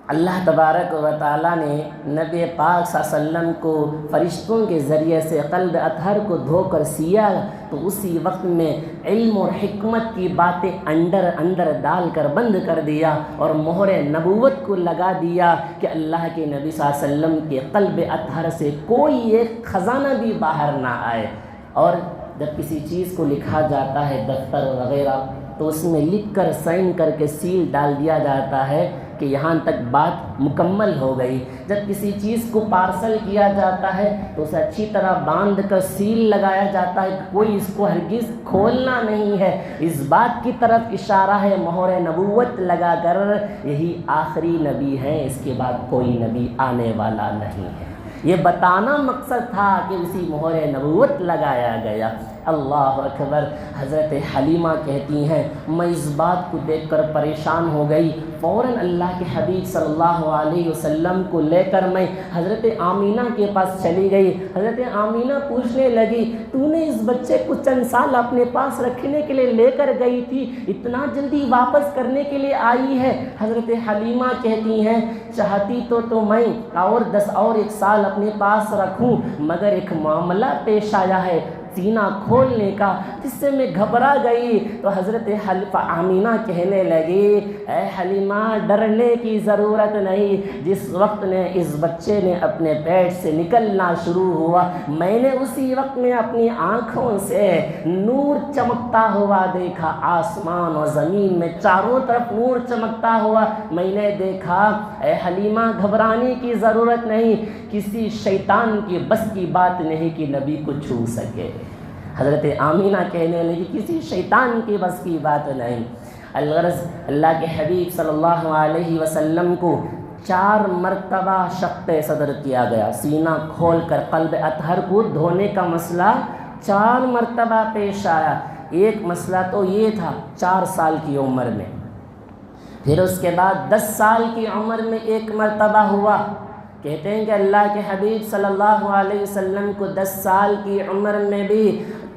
اللہ تبارک و تعالیٰ نے نبی پاک صلی اللہ علیہ وسلم کو فرشتوں کے ذریعے سے قلب اطہر کو دھو کر سیا، تو اسی وقت میں علم اور حکمت کی باتیں اندر ڈال کر بند کر دیا اور مہر نبوت کو لگا دیا کہ اللہ کے نبی صلی اللہ علیہ وسلم کے قلب اطہر سے کوئی ایک خزانہ بھی باہر نہ آئے۔ اور جب کسی چیز کو لکھا جاتا ہے دفتر وغیرہ تو اس میں لکھ کر سائن کر کے سیل ڈال دیا جاتا ہے کہ یہاں تک بات مکمل ہو گئی۔ جب کسی چیز کو پارسل کیا جاتا ہے تو اسے اچھی طرح باندھ کر سیل لگایا جاتا ہے، کوئی اس کو ہرگز کھولنا نہیں ہے۔ اس بات کی طرف اشارہ ہے مہر نبوت لگا کر، یہی آخری نبی ہے، اس کے بعد کوئی نبی آنے والا نہیں ہے۔ یہ بتانا مقصد تھا کہ اسی مہر نبوت لگایا گیا۔ اللہ اکبر۔ حضرت حلیمہ کہتی ہیں میں اس بات کو دیکھ کر پریشان ہو گئی، فوراً اللہ کے حبیب صلی اللہ علیہ وسلم کو لے کر میں حضرت آمینہ کے پاس چلی گئی۔ حضرت آمینہ پوچھنے لگی تو نے اس بچے کو چند سال اپنے پاس رکھنے کے لیے لے کر گئی تھی، اتنا جلدی واپس کرنے کے لیے آئی ہے؟ حضرت حلیمہ کہتی ہیں چاہتی تو میں اور 10 اور 1 سال اپنے پاس رکھوں، مگر ایک معاملہ پیش آیا ہے سینہ کھولنے کا، جس سے میں گھبرا گئی۔ تو حضرت آمینہ کہنے لگی اے حلیمہ ڈرنے کی ضرورت نہیں، جس وقت نے اس بچے نے اپنے پیٹ سے نکلنا شروع ہوا، میں نے اسی وقت میں اپنی آنکھوں سے نور چمکتا ہوا دیکھا، آسمان و زمین میں چاروں طرف نور چمکتا ہوا میں نے دیکھا۔ اے حلیمہ گھبرانے کی ضرورت نہیں، کسی شیطان کی بس کی بات نہیں کہ نبی کو چھو سکے۔ حضرت آمینہ کہنے لگی کسی شیطان کی بس کی بات نہیں۔ الغرض اللہ کے حبیب صلی اللہ علیہ وسلم کو 4 مرتبہ شق صدر کیا گیا، سینہ کھول کر قلب اطہر کو دھونے کا مسئلہ 4 مرتبہ پیش آیا۔ ایک مسئلہ تو یہ تھا 4 سال کی عمر میں، پھر اس کے بعد 10 سال کی عمر میں 1 مرتبہ ہوا۔ کہتے ہیں کہ اللہ کے حبیب صلی اللہ علیہ وسلم کو 10 سال کی عمر میں بھی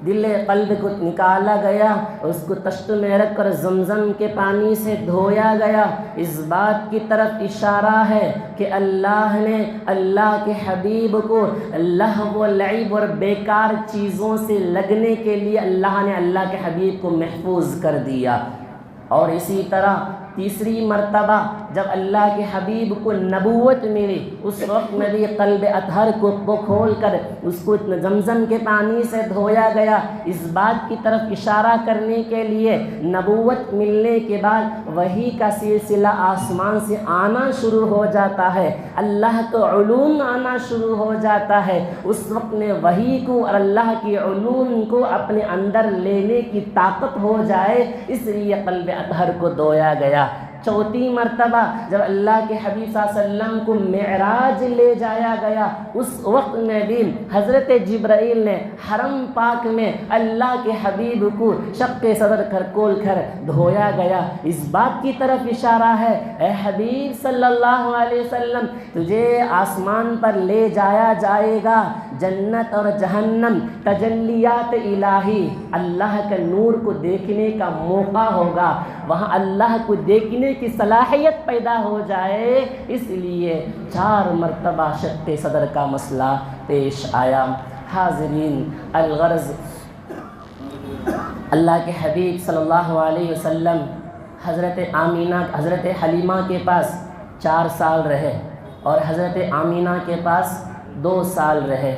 دل قلب کو نکالا گیا، اس کو تشت میں رکھ کر زمزم کے پانی سے دھویا گیا۔ اس بات کی طرف اشارہ ہے کہ اللہ نے اللہ کے حبیب کو لہو و لعب اور بیکار چیزوں سے لگنے کے لیے اللہ نے اللہ کے حبیب کو محفوظ کر دیا۔ اور اسی طرح تیسری مرتبہ جب اللہ کے حبیب کو نبوت ملی، اس وقت میں بھی قلب اطہر کو کھول کر اس کو زمزم کے پانی سے دھویا گیا، اس بات کی طرف اشارہ کرنے کے لیے نبوت ملنے کے بعد وحی کا سلسلہ آسمان سے آنا شروع ہو جاتا ہے، اللہ کا علوم آنا شروع ہو جاتا ہے۔ اس وقت میں وحی کو اور اللہ کی علوم کو اپنے اندر لینے کی طاقت ہو جائے، اس لیے قلب اطہر کو دھویا گیا۔ چوتھی مرتبہ جب اللہ کے حبیب صلی اللہ علیہ وسلم کو معراج لے جایا گیا، اس وقت میں بھی حضرت جبرائیل نے حرم پاک میں اللہ کے حبیب کو شق صدر کھول کر دھویا گیا۔ اس بات کی طرف اشارہ ہے اے حبیب صلی اللہ علیہ وسلم تجھے آسمان پر لے جایا جائے گا، جنت اور جہنم تجلیات الہی، اللہ کے نور کو دیکھنے کا موقع ہوگا، وہاں اللہ کو دیکھنے کی صلاحیت پیدا ہو جائے، اس لیے 4 مرتبہ شق صدر کا مسئلہ پیش آیا۔ حاضرین الغرض اللہ کے حبیب صلی اللہ علیہ وسلم حضرت آمینہ حضرت حلیمہ کے پاس 4 سال رہے اور حضرت آمینہ کے پاس 2 سال رہے،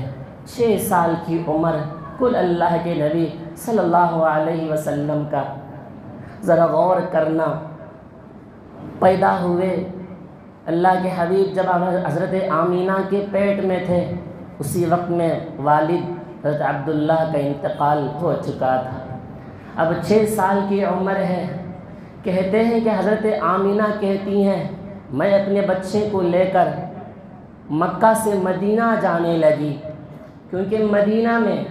6 سال کی عمر کل اللہ کے نبی صلی اللہ علیہ وسلم کا۔ ذرا غور کرنا، پیدا ہوئے اللہ کے حبیب جب حضرت آمینہ کے پیٹ میں تھے، اسی وقت میں والد حضرت عبداللہ کا انتقال ہو چکا تھا۔ اب 6 سال کی عمر ہے۔ کہتے ہیں کہ حضرت آمینہ کہتی ہیں میں اپنے بچے کو لے کر مکہ سے مدینہ جانے لگی، کیونکہ مدینہ میں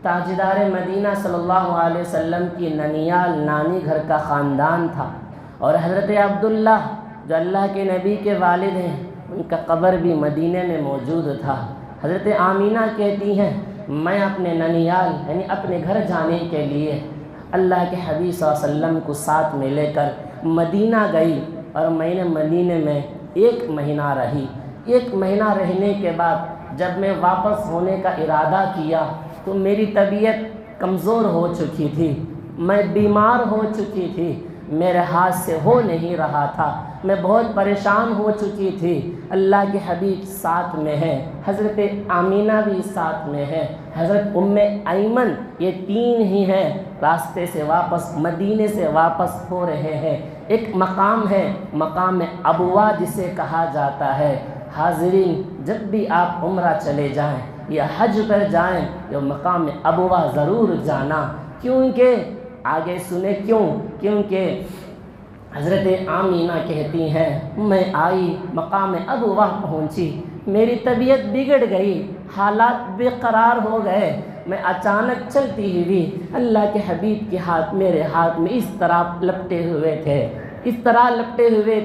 تاجدار مدینہ صلی اللہ علیہ وسلم کی ننیال نانی گھر کا خاندان تھا، اور حضرت عبداللہ جو اللہ کے نبی کے والد ہیں ان کا قبر بھی مدینہ میں موجود تھا۔ حضرت آمینہ کہتی ہیں میں اپنے ننیال یعنی اپنے گھر جانے کے لیے اللہ کے حبیب صلی اللہ علیہ وسلم کو ساتھ میں لے کر مدینہ گئی، اور میں نے مدینہ میں 1 مہینہ رہی۔ 1 مہینہ رہنے کے بعد جب میں واپس ہونے کا ارادہ کیا تو میری طبیعت کمزور ہو چکی تھی، میں بیمار ہو چکی تھی، میرے ہاتھ سے ہو نہیں رہا تھا، میں بہت پریشان ہو چکی تھی۔ اللہ کے حبیب ساتھ میں ہے، حضرت آمینہ بھی ساتھ میں ہے، حضرت ایمن، یہ تین ہی ہیں راستے سے واپس مدینے سے واپس ہو رہے ہیں۔ ایک مقام ہے، مقام ابوا جسے کہا جاتا ہے۔ حاضرین، جب بھی آپ عمرہ چلے جائیں یا حج پر جائیں یا مقام ابوا ضرور جانا، کیونکہ آگے سنیں کیونکہ حضرت آمینہ کہتی ہیں میں آئی، مقام ابوا پہنچی، میری طبیعت بگڑ گئی، حالات بے قرار ہو گئے، میں اچانک چلتی ہوئی اللہ کے حبیب کے ہاتھ میرے ہاتھ میں اس طرح لپٹے ہوئے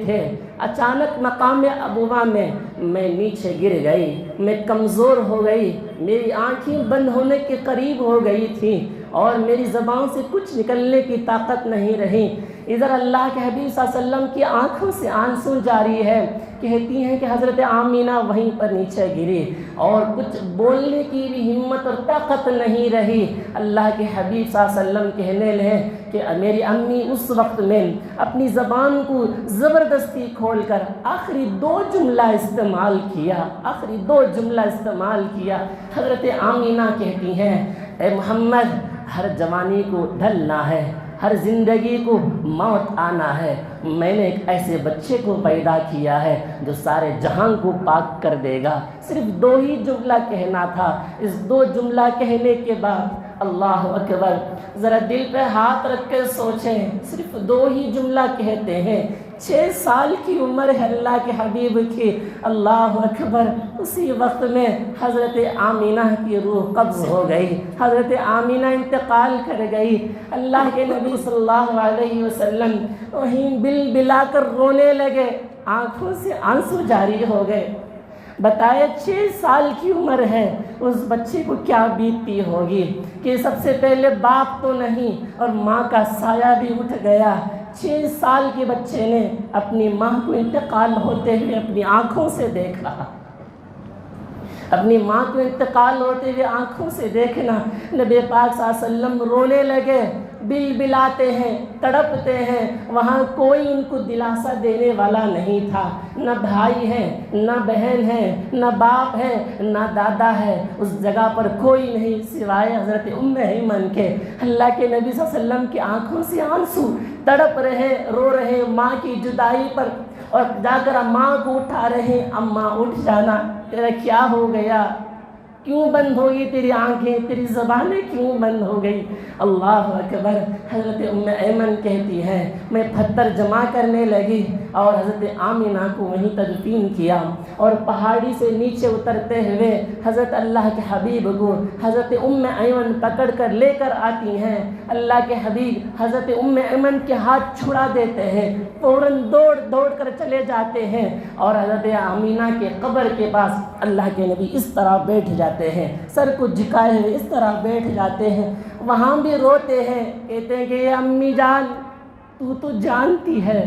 تھے، اچانک مقام ابوا میں میں نیچے گر گئی، میں کمزور ہو گئی، میری آنکھیں بند ہونے کے قریب ہو گئی تھیں اور میری زبان سے کچھ نکلنے کی طاقت نہیں رہی۔ ادھر اللہ کے حبیب صلی اللہ علیہ وسلم کی آنکھوں سے آنسو جاری ہے، کہتی ہیں کہ حضرت آمینہ وہیں پر نیچے گری اور کچھ بولنے کی بھی ہمت اور طاقت نہیں رہی۔ اللہ کے حبیب صلی اللہ علیہ وسلم کہنے لگے کہ میری امی اس وقت میں اپنی زبان کو زبردستی کھول کر آخری دو جملہ استعمال کیا۔ حضرت آمینہ کہتی ہیں اے محمد، ہر جوانی کو ڈھلنا ہے، ہر زندگی کو موت آنا ہے، میں نے ایک ایسے بچے کو پیدا کیا ہے جو سارے جہان کو پاک کر دے گا۔ صرف دو ہی جملہ کہنا تھا، اس دو جملہ کہنے کے بعد اللہ اکبر، ذرا دل پہ ہاتھ رکھ کے سوچیں، صرف دو ہی جملہ کہتے ہیں، 6 سال کی عمر ہے اللہ کے حبیب کی، اللہ اکبر۔ اسی وقت میں حضرت آمینہ کی روح قبض ہو گئی، حضرت آمینہ انتقال کر گئی۔ اللہ کے نبی صلی اللہ علیہ وسلم وہیں بل بلا کر رونے لگے، آنکھوں سے آنسو جاری ہو گئے۔ بتائے 6 سال کی عمر ہے، اس بچے کو کیا بیتتی ہوگی کہ سب سے پہلے باپ تو نہیں اور ماں کا سایہ بھی اٹھ گیا۔ 6 سال کے بچے نے اپنی ماں کو انتقال ہوتے ہوئے اپنی آنکھوں سے دیکھا، اپنی ماں کو انتقال ہوتے ہوئے آنکھوں سے دیکھنا۔ نبی پاک صلی اللہ علیہ وسلم رونے لگے، بل بلاتے ہیں، تڑپتے ہیں، وہاں کوئی ان کو دلاسا دینے والا نہیں تھا، نہ بھائی ہے، نہ بہن ہے، نہ باپ ہے، نہ دادا ہے، اس جگہ پر کوئی نہیں سوائے حضرت ایمن کے۔ اللہ کے نبی صلی اللہ علیہ وسلم کی آنکھوں سے آنسو، تڑپ رہے، رو رہے ماں کی جدائی پر، اور جا کر ماں کو اٹھا رہے، اماں اٹھ جانا، تیرا کیا ہو گیا، کیوں بند ہو گئی تیری آنکھیں، تیری زبانیں کیوں بند ہو گئی؟ اللہ اکبر۔ حضرت ایمن کہتی ہے میں پتھر جمع کرنے لگی اور حضرت آمینہ کو وہیں تدفین کیا، اور پہاڑی سے نیچے اترتے ہوئے حضرت اللہ کے حبیب کو حضرت ایمن پکڑ کر لے کر آتی ہیں۔ اللہ کے حبیب حضرت ایمن کے ہاتھ چھڑا دیتے ہیں، فوراً دوڑ کر چلے جاتے ہیں اور حضرت آمینہ کے قبر کے پاس اللہ کے نبی اس طرح بیٹھ جاتے ہیں، سر کو جھکائے ہوئے اس طرح بیٹھ جاتے ہیں، وہاں بھی روتے ہیں، کہتے ہیں کہ امی جان تو تو جانتی ہے،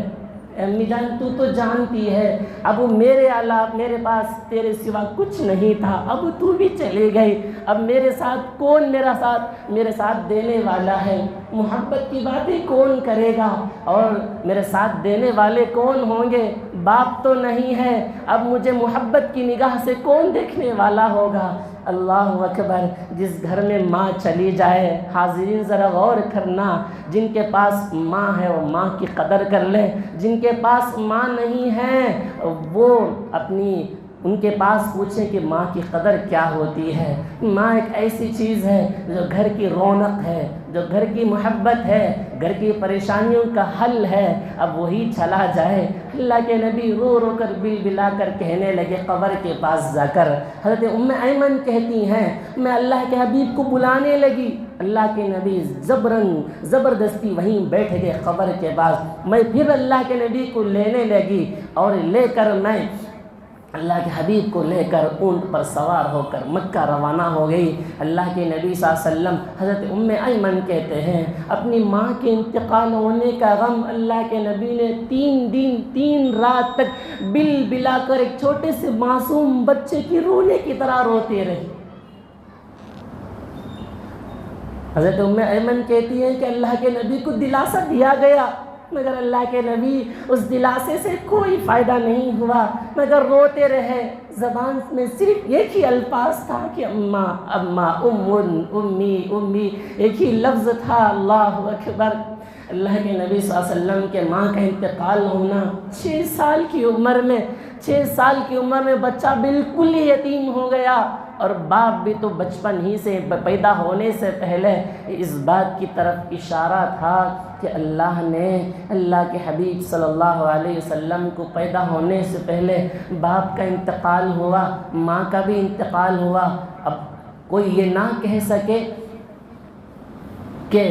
امی جان تو تو جانتی ہے، اب میرے علاوہ میرے پاس تیرے سوا کچھ نہیں تھا، اب تو بھی چلی گئی، اب میرے ساتھ کون میرے ساتھ دینے والا ہے، محبت کی باتیں کون کرے گا اور میرے ساتھ دینے والے کون ہوں گے، باپ تو نہیں ہے، اب مجھے محبت کی نگاہ سے کون دیکھنے والا ہوگا۔ اللہ اکبر۔ جس گھر میں ماں چلی جائے، حاضرین ذرا غور کرنا، جن کے پاس ماں ہے وہ ماں کی قدر کر لیں، جن کے پاس ماں نہیں ہے وہ ان کے پاس پوچھیں کہ ماں کی قدر کیا ہوتی ہے۔ ماں ایک ایسی چیز ہے جو گھر کی رونق ہے، جو گھر کی محبت ہے، گھر کی پریشانیوں کا حل ہے، اب وہی چلا جائے۔ اللہ کے نبی رو رو کر بل بلا کر کہنے لگے قبر کے پاس جا کر، حضرت ایمن کہتی ہیں میں اللہ کے حبیب کو بلانے لگی، اللہ کے نبی زبردستی وہیں بیٹھ گئے قبر کے پاس، میں پھر اللہ کے نبی کو لینے لگی اور لے کر میں اللہ کے حبیب کو لے کر اونٹ پر سوار ہو کر مکہ روانہ ہو گئی۔ اللہ کے نبی صلی اللہ علیہ وسلم حضرت ایمن کہتے ہیں اپنی ماں کے انتقال ہونے کا غم اللہ کے نبی نے 3 دن 3 رات تک بل بلا کر ایک چھوٹے سے معصوم بچے کی رونے کی طرح روتے رہے۔ حضرت ایمن کہتی ہیں کہ اللہ کے نبی کو دلاسا دیا گیا مگر اللہ کے نبی اس دلاسے سے کوئی فائدہ نہیں ہوا، مگر روتے رہے۔ زبان میں صرف ایک ہی الفاظ تھا کہ اماں اماں، امی امی، ایک ہی لفظ تھا، اللہ اکبر۔ اللہ کے نبی صلی اللہ علیہ وسلم کے ماں کا انتقال ہونا 6 سال کی عمر میں، 6 سال کی عمر میں بچہ بالکل ہی یتیم ہو گیا، اور باپ بھی تو بچپن ہی سے پیدا ہونے سے پہلے اس بات کی طرف اشارہ تھا کہ اللہ نے اللہ کے حبیب صلی اللہ علیہ وسلم کو پیدا ہونے سے پہلے باپ کا انتقال ہوا، ماں کا بھی انتقال ہوا۔ اب کوئی یہ نہ کہہ سکے کہ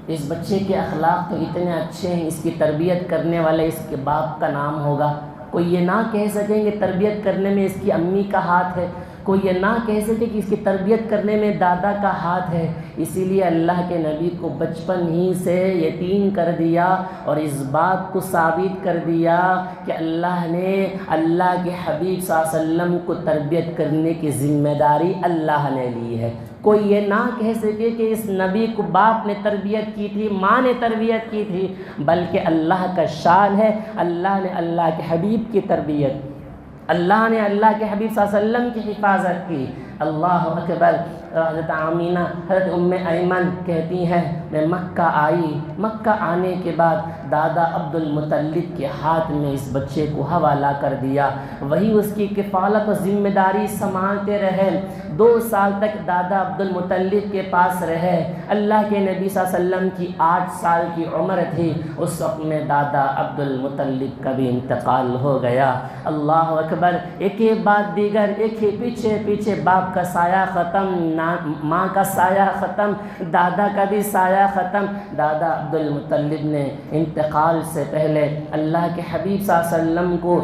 اس بچے کے اخلاق تو اتنے اچھے ہیں، اس کی تربیت کرنے والا اس کے باپ کا نام ہوگا۔ کوئی یہ نہ کہہ سکیں کہ تربیت کرنے میں اس کی امی کا ہاتھ ہے، کوئی یہ نہ کہہ سکے کہ اس کی تربیت کرنے میں دادا کا ہاتھ ہے۔ اسی لیے اللہ کے نبی کو بچپن ہی سے یتیم کر دیا، اور اس بات کو ثابت کر دیا کہ اللہ نے اللہ کے حبیب صلی اللہ علیہ وسلم کو تربیت کرنے کی ذمہ داری اللہ نے لی ہے۔ کوئی یہ نہ کہہ سکے کہ اس نبی کو باپ نے تربیت کی تھی، ماں نے تربیت کی تھی، بلکہ اللہ کا شان ہے اللہ نے اللہ کے حبیب کی تربیت، اللہ نے اللہ کے حبیب صلی اللہ علیہ وسلم کی حفاظت کی۔ اللہ اکبر۔ حضرت آمینہ، حضرت ام ایمن کہتی ہیں میں مکہ آئی، مکہ آنے کے بعد دادا عبد المطلب کے ہاتھ میں اس بچے کو حوالہ کر دیا، وہی اس کی کفالت و ذمہ داری سنبھالتے رہے۔ 2 سال تک دادا عبد المطلب کے پاس رہے۔ اللہ کے نبی صلی اللہ علیہ وسلم کی 8 سال کی عمر تھی، اس وقت میں دادا عبد المطلب کا بھی انتقال ہو گیا۔ اللہ اکبر۔ ایک ہی بعد دیگر، ایک ہی پیچھے پیچھے باپ کا سایہ ختم، ماں کا سایہ ختم، دادا کا بھی سایہ ختم۔ دادا عبد المطلب نے انتقال سے پہلے اللہ کے حبیب صلی اللہ علیہ وسلم کو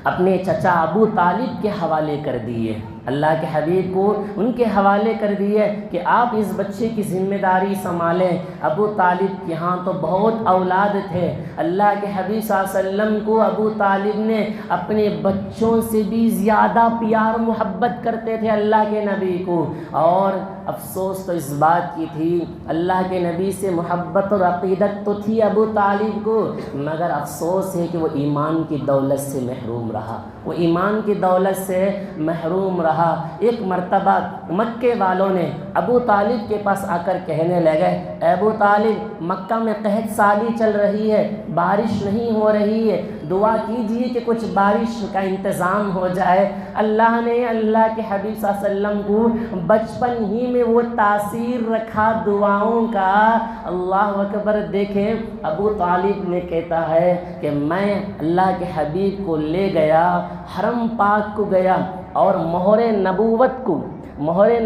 اپنے چچا ابو طالب کے حوالے کر دیے، اللہ کے حبیب کو ان کے حوالے کر دیے کہ آپ اس بچے کی ذمہ داری سنبھالیں۔ ابو طالب کے ہاں تو بہت اولاد تھے، اللہ کے حبیب صلی اللہ علیہ وسلم کو ابو طالب نے اپنے بچوں سے بھی زیادہ پیار محبت کرتے تھے اللہ کے نبی کو، اور افسوس تو اس بات کی تھی اللہ کے نبی سے محبت اور عقیدت تو تھی ابو طالب کو، مگر افسوس ہے کہ وہ ایمان کی دولت سے محروم رہا، وہ ایمان کی دولت سے محروم رہا۔ ایک مرتبہ مکے والوں نے ابو طالب کے پاس آ کر کہنے لگے، اے ابو طالب مکہ میں قحط سالی چل رہی ہے، بارش نہیں ہو رہی ہے، دعا کیجیے کہ کچھ بارش کا انتظام ہو جائے۔ اللہ نے اللہ کے حبیب صلی اللہ علیہ وسلم کو بچپن ہی میں وہ تاثیر رکھا دعاؤں کا۔ اللہ اکبر۔ دیکھیں ابو طالب نے کہتا ہے کہ میں اللہ کے حبیب کو لے گیا، حرم پاک کو گیا، اور مہر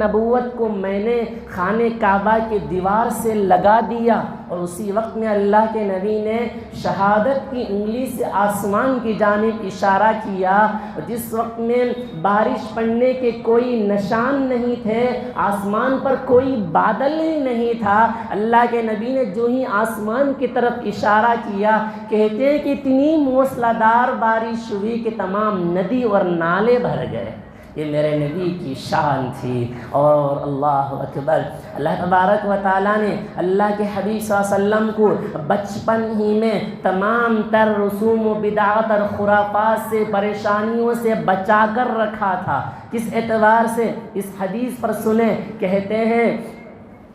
نبوت کو میں نے خانہ کعبہ کی دیوار سے لگا دیا، اور اسی وقت میں اللہ کے نبی نے شہادت کی انگلی سے آسمان کی جانب اشارہ کیا، جس وقت میں بارش پڑنے کے کوئی نشان نہیں تھے، آسمان پر کوئی بادل ہی نہیں تھا۔ اللہ کے نبی نے جو ہی آسمان کی طرف اشارہ کیا، کہتے ہیں کہ اتنی موسلادھار بارش ہوئی کہ تمام ندی اور نالے بھر گئے۔ یہ میرے نبی کی شان تھی۔ اور اللہ اکبر، اللہ تبارک و تعالیٰ نے اللہ کے حبیب صلی اللہ علیہ وسلم کو بچپن ہی میں تمام تر رسوم و بدعات اور خرافات سے، پریشانیوں سے بچا کر رکھا تھا۔ کس اعتبار سے؟ اس حدیث پر سنیں، کہتے ہیں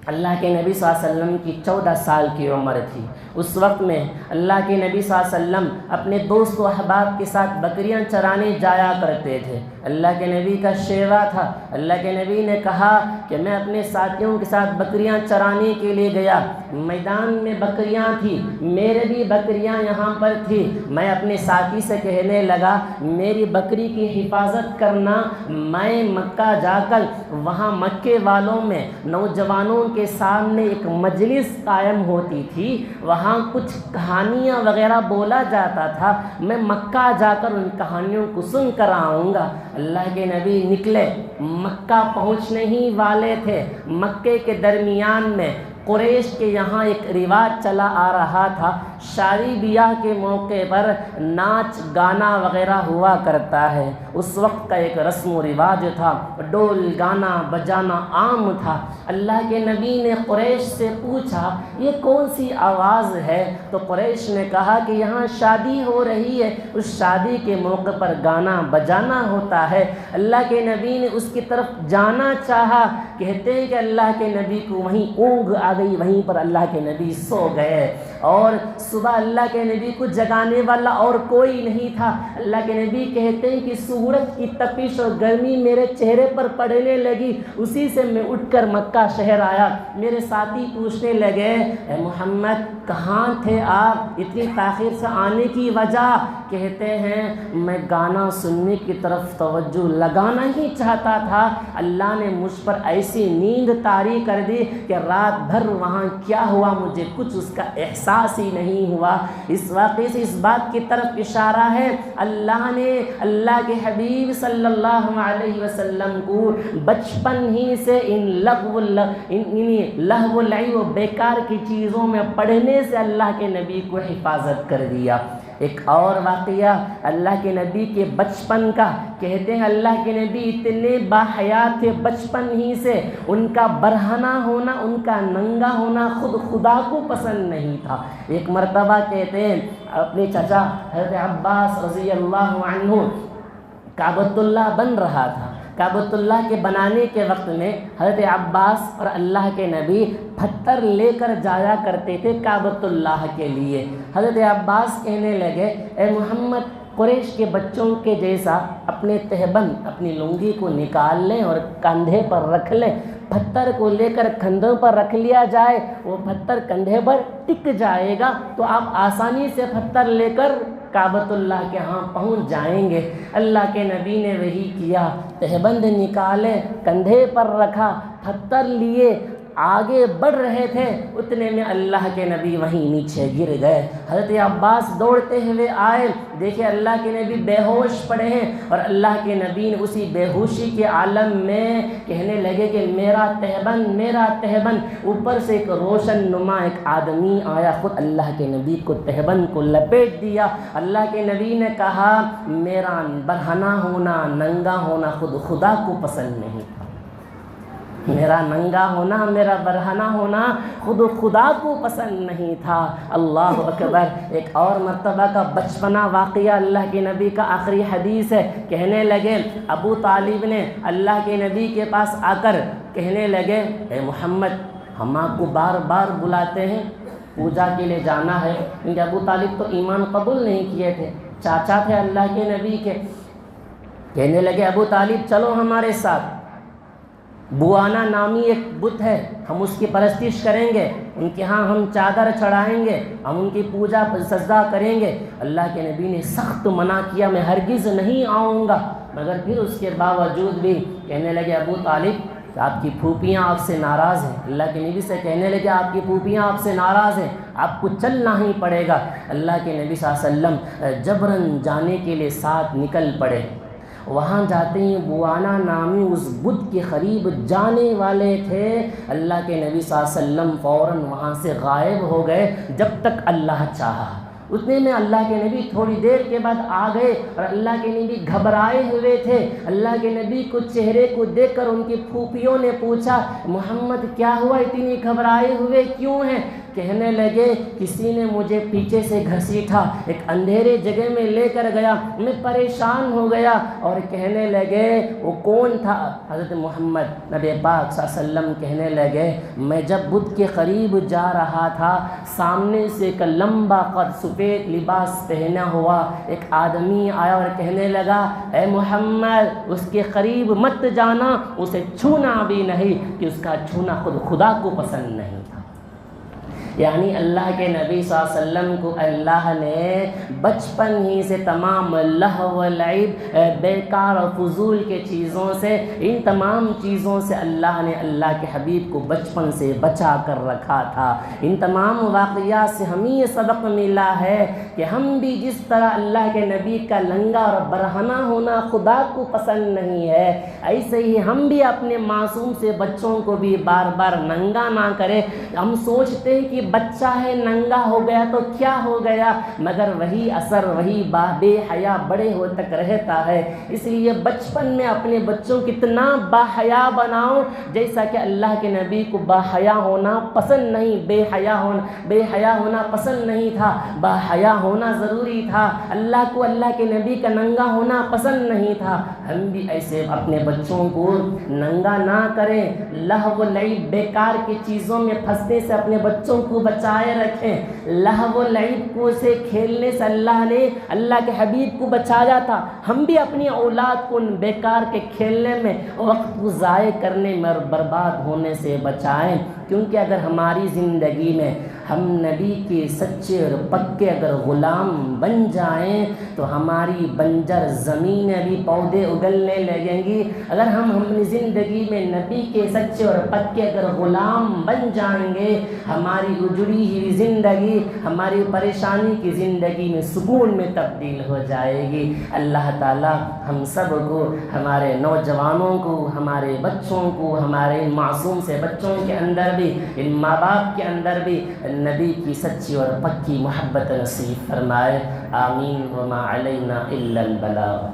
اللہ کے نبی صلی اللہ علیہ وسلم کی 14 سال کی عمر تھی، اس وقت میں اللہ کے نبی صلی اللہ علیہ وسلم اپنے دوست و احباب کے ساتھ بکریاں چرانے جایا کرتے تھے۔ اللہ کے نبی کا شیوا تھا، اللہ کے نبی نے کہا کہ میں اپنے ساتھیوں کے ساتھ بکریاں چرانے کے لیے گیا، میدان میں بکریاں تھیں، میرے بھی بکریاں یہاں پر تھی، میں اپنے ساتھی سے کہنے لگا میری بکری کی حفاظت کرنا، میں مکہ جا کر وہاں مکے والوں میں نوجوانوں کے سامنے ایک مجلس قائم ہوتی تھی، وہاں کچھ کہانیاں وغیرہ بولا جاتا تھا، میں مکہ جا کر ان کہانیوں کو سن کر آؤں گا۔ اللہ کے نبی نکلے، مکہ پہنچنے ہی والے تھے، مکے کے درمیان میں قریش کے یہاں ایک رواج چلا آ رہا تھا، شادی بیاہ کے موقع پر ناچ گانا وغیرہ ہوا کرتا ہے، اس وقت کا ایک رسم و رواج تھا، ڈول گانا بجانا عام تھا۔ اللہ کے نبی نے قریش سے پوچھا یہ کون سی آواز ہے؟ تو قریش نے کہا کہ یہاں شادی ہو رہی ہے، اس شادی کے موقع پر گانا بجانا ہوتا ہے۔ اللہ کے نبی نے اس کی طرف جانا چاہا، کہتے ہیں کہ اللہ کے نبی کو وہیں اونگ آ گئی، وہیں پر اللہ کے نبی سو گئے، اور صبح اللہ کے نبی کو جگانے والا اور کوئی نہیں تھا۔ اللہ کے نبی کہتے ہیں کہ سورج کی تپش اور گرمی میرے چہرے پر پڑنے لگی، اسی سے میں اٹھ کر مکہ شہر آیا۔ میرے ساتھی پوچھنے لگے اے محمد کہاں تھے آپ، اتنی تاخیر سے آنے کی وجہ؟ کہتے ہیں میں گانا سننے کی طرف توجہ لگانا ہی چاہتا تھا، اللہ نے مجھ پر ایسی نیند طاری کر دی کہ رات بھر وہاں کیا ہوا مجھے کچھ اس کا احساس ہی نہیں ہوا۔ اس واقعے سے اس بات کی طرف اشارہ ہے اللہ نے اللہ کے حبیب صلی اللہ علیہ وسلم کو بچپن ہی سے ان لغو و لعب و بیکار کی چیزوں میں پڑھنے سے اللہ کے نبی کو حفاظت کر دیا۔ ایک اور واقعہ اللہ کے نبی کے بچپن کا، کہتے ہیں اللہ کے نبی اتنے باحیات تھے بچپن ہی سے، ان کا برہنہ ہونا، ان کا ننگا ہونا خود خدا کو پسند نہیں تھا۔ ایک مرتبہ کہتے ہیں اپنے چچا حضرت عباس رضی اللہ عنہ کعبۃ اللہ بن رہا تھا، کعبۃ اللہ کے بنانے کے وقت میں حضرت عباس اور اللہ کے نبی پتھر لے کر جایا کرتے تھے کعبۃ اللہ کے لیے۔ حضرت عباس کہنے لگے اے محمد قریش کے بچوں کے جیسا اپنے تہبند اپنی لنگی کو نکال لیں اور کندھے پر رکھ لیں، پتھر کو لے کر کندھوں پر رکھ لیا جائے، وہ پتھر کندھے پر ٹک جائے گا تو آپ آسانی سے پتھر لے کر کعبۃ اللہ کے ہاں پہنچ جائیں گے۔ اللہ کے نبی نے وہی کیا، تہبند نکالے، کندھے پر رکھا، پتھر لیے، آگے بڑھ رہے تھے، اتنے میں اللہ کے نبی وہیں نیچے گر گئے۔ حضرت عباس دوڑتے ہوئے آئے، دیکھے اللہ کے نبی بے ہوش پڑے ہیں، اور اللہ کے نبی نے اسی بے ہوشی کے عالم میں کہنے لگے کہ میرا تہبند، میرا تہبند۔ اوپر سے ایک روشن نما ایک آدمی آیا، خود اللہ کے نبی کو تہبند کو لپیٹ دیا۔ اللہ کے نبی نے کہا میرا برہنہ ہونا، ننگا ہونا خود خدا کو پسند نہیں تھا، میرا ننگا ہونا، میرا برہنہ ہونا خود خدا کو پسند نہیں تھا۔ اللہ اکبر۔ ایک اور مرتبہ کا بچپنا واقعہ اللہ کے نبی کا آخری حدیث ہے، کہنے لگے ابو طالب نے اللہ کے نبی کے پاس آ کر کہنے لگے اے محمد ہم آپ کو بار بار بلاتے ہیں، پوجا کے لیے جانا ہے، کیونکہ ابو طالب تو ایمان قبول نہیں کیے تھے، چاچا تھے اللہ کے نبی کے۔ کہنے لگے ابو طالب چلو ہمارے ساتھ، بوانا نامی ایک بت ہے، ہم اس کی پرستش کریں گے، ان کے ہاں ہم چادر چڑھائیں گے، ہم ان کی پوجا سجدہ کریں گے۔ اللہ کے نبی نے سخت منع کیا میں ہرگز نہیں آؤں گا، مگر پھر اس کے باوجود بھی کہنے لگے ابو طالب کہ آپ کی پھوپھیاں آپ سے ناراض ہیں۔ اللہ کے نبی سے کہنے لگے آپ کی پھوپھیاں آپ سے ناراض ہیں، آپ کو چلنا ہی پڑے گا۔ اللہ کے نبی صلی اللہ علیہ وسلم جبراً جانے کے لیے ساتھ نکل پڑے۔ وہاں جاتے ہی بوانا نامی اس بت کے قریب جانے والے تھے، اللہ کے نبی صلی اللہ علیہ وسلم فوراً وہاں سے غائب ہو گئے جب تک اللہ چاہا۔ اتنے میں اللہ کے نبی تھوڑی دیر کے بعد آ گئے، اور اللہ کے نبی گھبرائے ہوئے تھے۔ اللہ کے نبی کو چہرے کو دیکھ کر ان کی پھوپھیوں نے پوچھا محمد کیا ہوا، اتنی گھبرائے ہوئے کیوں ہیں؟ کہنے لگے کسی نے مجھے پیچھے سے گھسیٹا، ایک اندھیرے جگہ میں لے کر گیا، میں پریشان ہو گیا۔ اور کہنے لگے وہ کون تھا؟ حضرت محمد نبی پاک صلی اللہ علیہ وسلم کہنے لگے میں جب بت کے قریب جا رہا تھا، سامنے سے ایک لمبا قد سفید لباس پہنا ہوا ایک آدمی آیا اور کہنے لگا اے محمد اس کے قریب مت جانا، اسے چھونا بھی نہیں، کہ اس کا چھونا خود خدا کو پسند نہیں تھا۔ یعنی اللہ کے نبی صلی اللہ علیہ وسلم کو اللہ نے بچپن ہی سے تمام لہو و لعب، بیکار اور فضول کے چیزوں سے، ان تمام چیزوں سے اللہ نے اللہ کے حبیب کو بچپن سے بچا کر رکھا تھا۔ ان تمام واقعات سے ہمیں یہ سبق ملا ہے کہ ہم بھی جس طرح اللہ کے نبی کا لنگا اور برہنہ ہونا خدا کو پسند نہیں ہے، ایسے ہی ہم بھی اپنے معصوم سے بچوں کو بھی بار بار ننگا نہ کریں۔ ہم سوچتے ہیں کہ بچہ ہے ننگا ہو گیا تو کیا ہو گیا، مگر وہی اثر وہی بے حیا بڑے ہو تک رہتا ہے۔ اس لیے بچپن میں اپنے بچوں کو اتنا باحیا بناؤ جیسا کہ اللہ کے نبی کو باحیا ہونا پسند نہیں، بے حیا ہونا پسند نہیں تھا، باحیا ہونا ضروری تھا۔ اللہ کو اللہ کے نبی کا ننگا ہونا پسند نہیں تھا۔ ہم بھی ایسے اپنے بچوں کو ننگا نہ کریں، لہو و لعب بیکار کی چیزوں میں پھنسنے سے اپنے بچوں کو بچائے رکھیں۔ لہو و لعب کو سے کھیلنے سے اللہ کے حبیب کو بچایا تھا۔ ہم بھی اپنی اولاد کو ان بیکار کے کھیلنے میں، وقت کو ضائع کرنے میں اور برباد ہونے سے بچائیں، کیونکہ اگر ہماری زندگی میں ہم نبی کے سچے اور پکے اگر غلام بن جائیں تو ہماری بنجر زمینیں بھی پودے اگلنے لگیں گی۔ اگر ہم اپنی زندگی میں نبی کے سچے اور پکے اگر غلام بن جائیں گے، ہماری اجڑی ہوئی زندگی ہماری پریشانی کی زندگی میں سکون میں تبدیل ہو جائے گی۔ اللہ تعالی ہم سب کو، ہمارے نوجوانوں کو، ہمارے بچوں کو، ہمارے ان معصوم سے بچوں کے اندر بھی، ان ماں باپ کے اندر بھی نبی کی سچی اور پکی محبت نصیب فرمائے۔ آمین۔ وما علینا الا البلاغ۔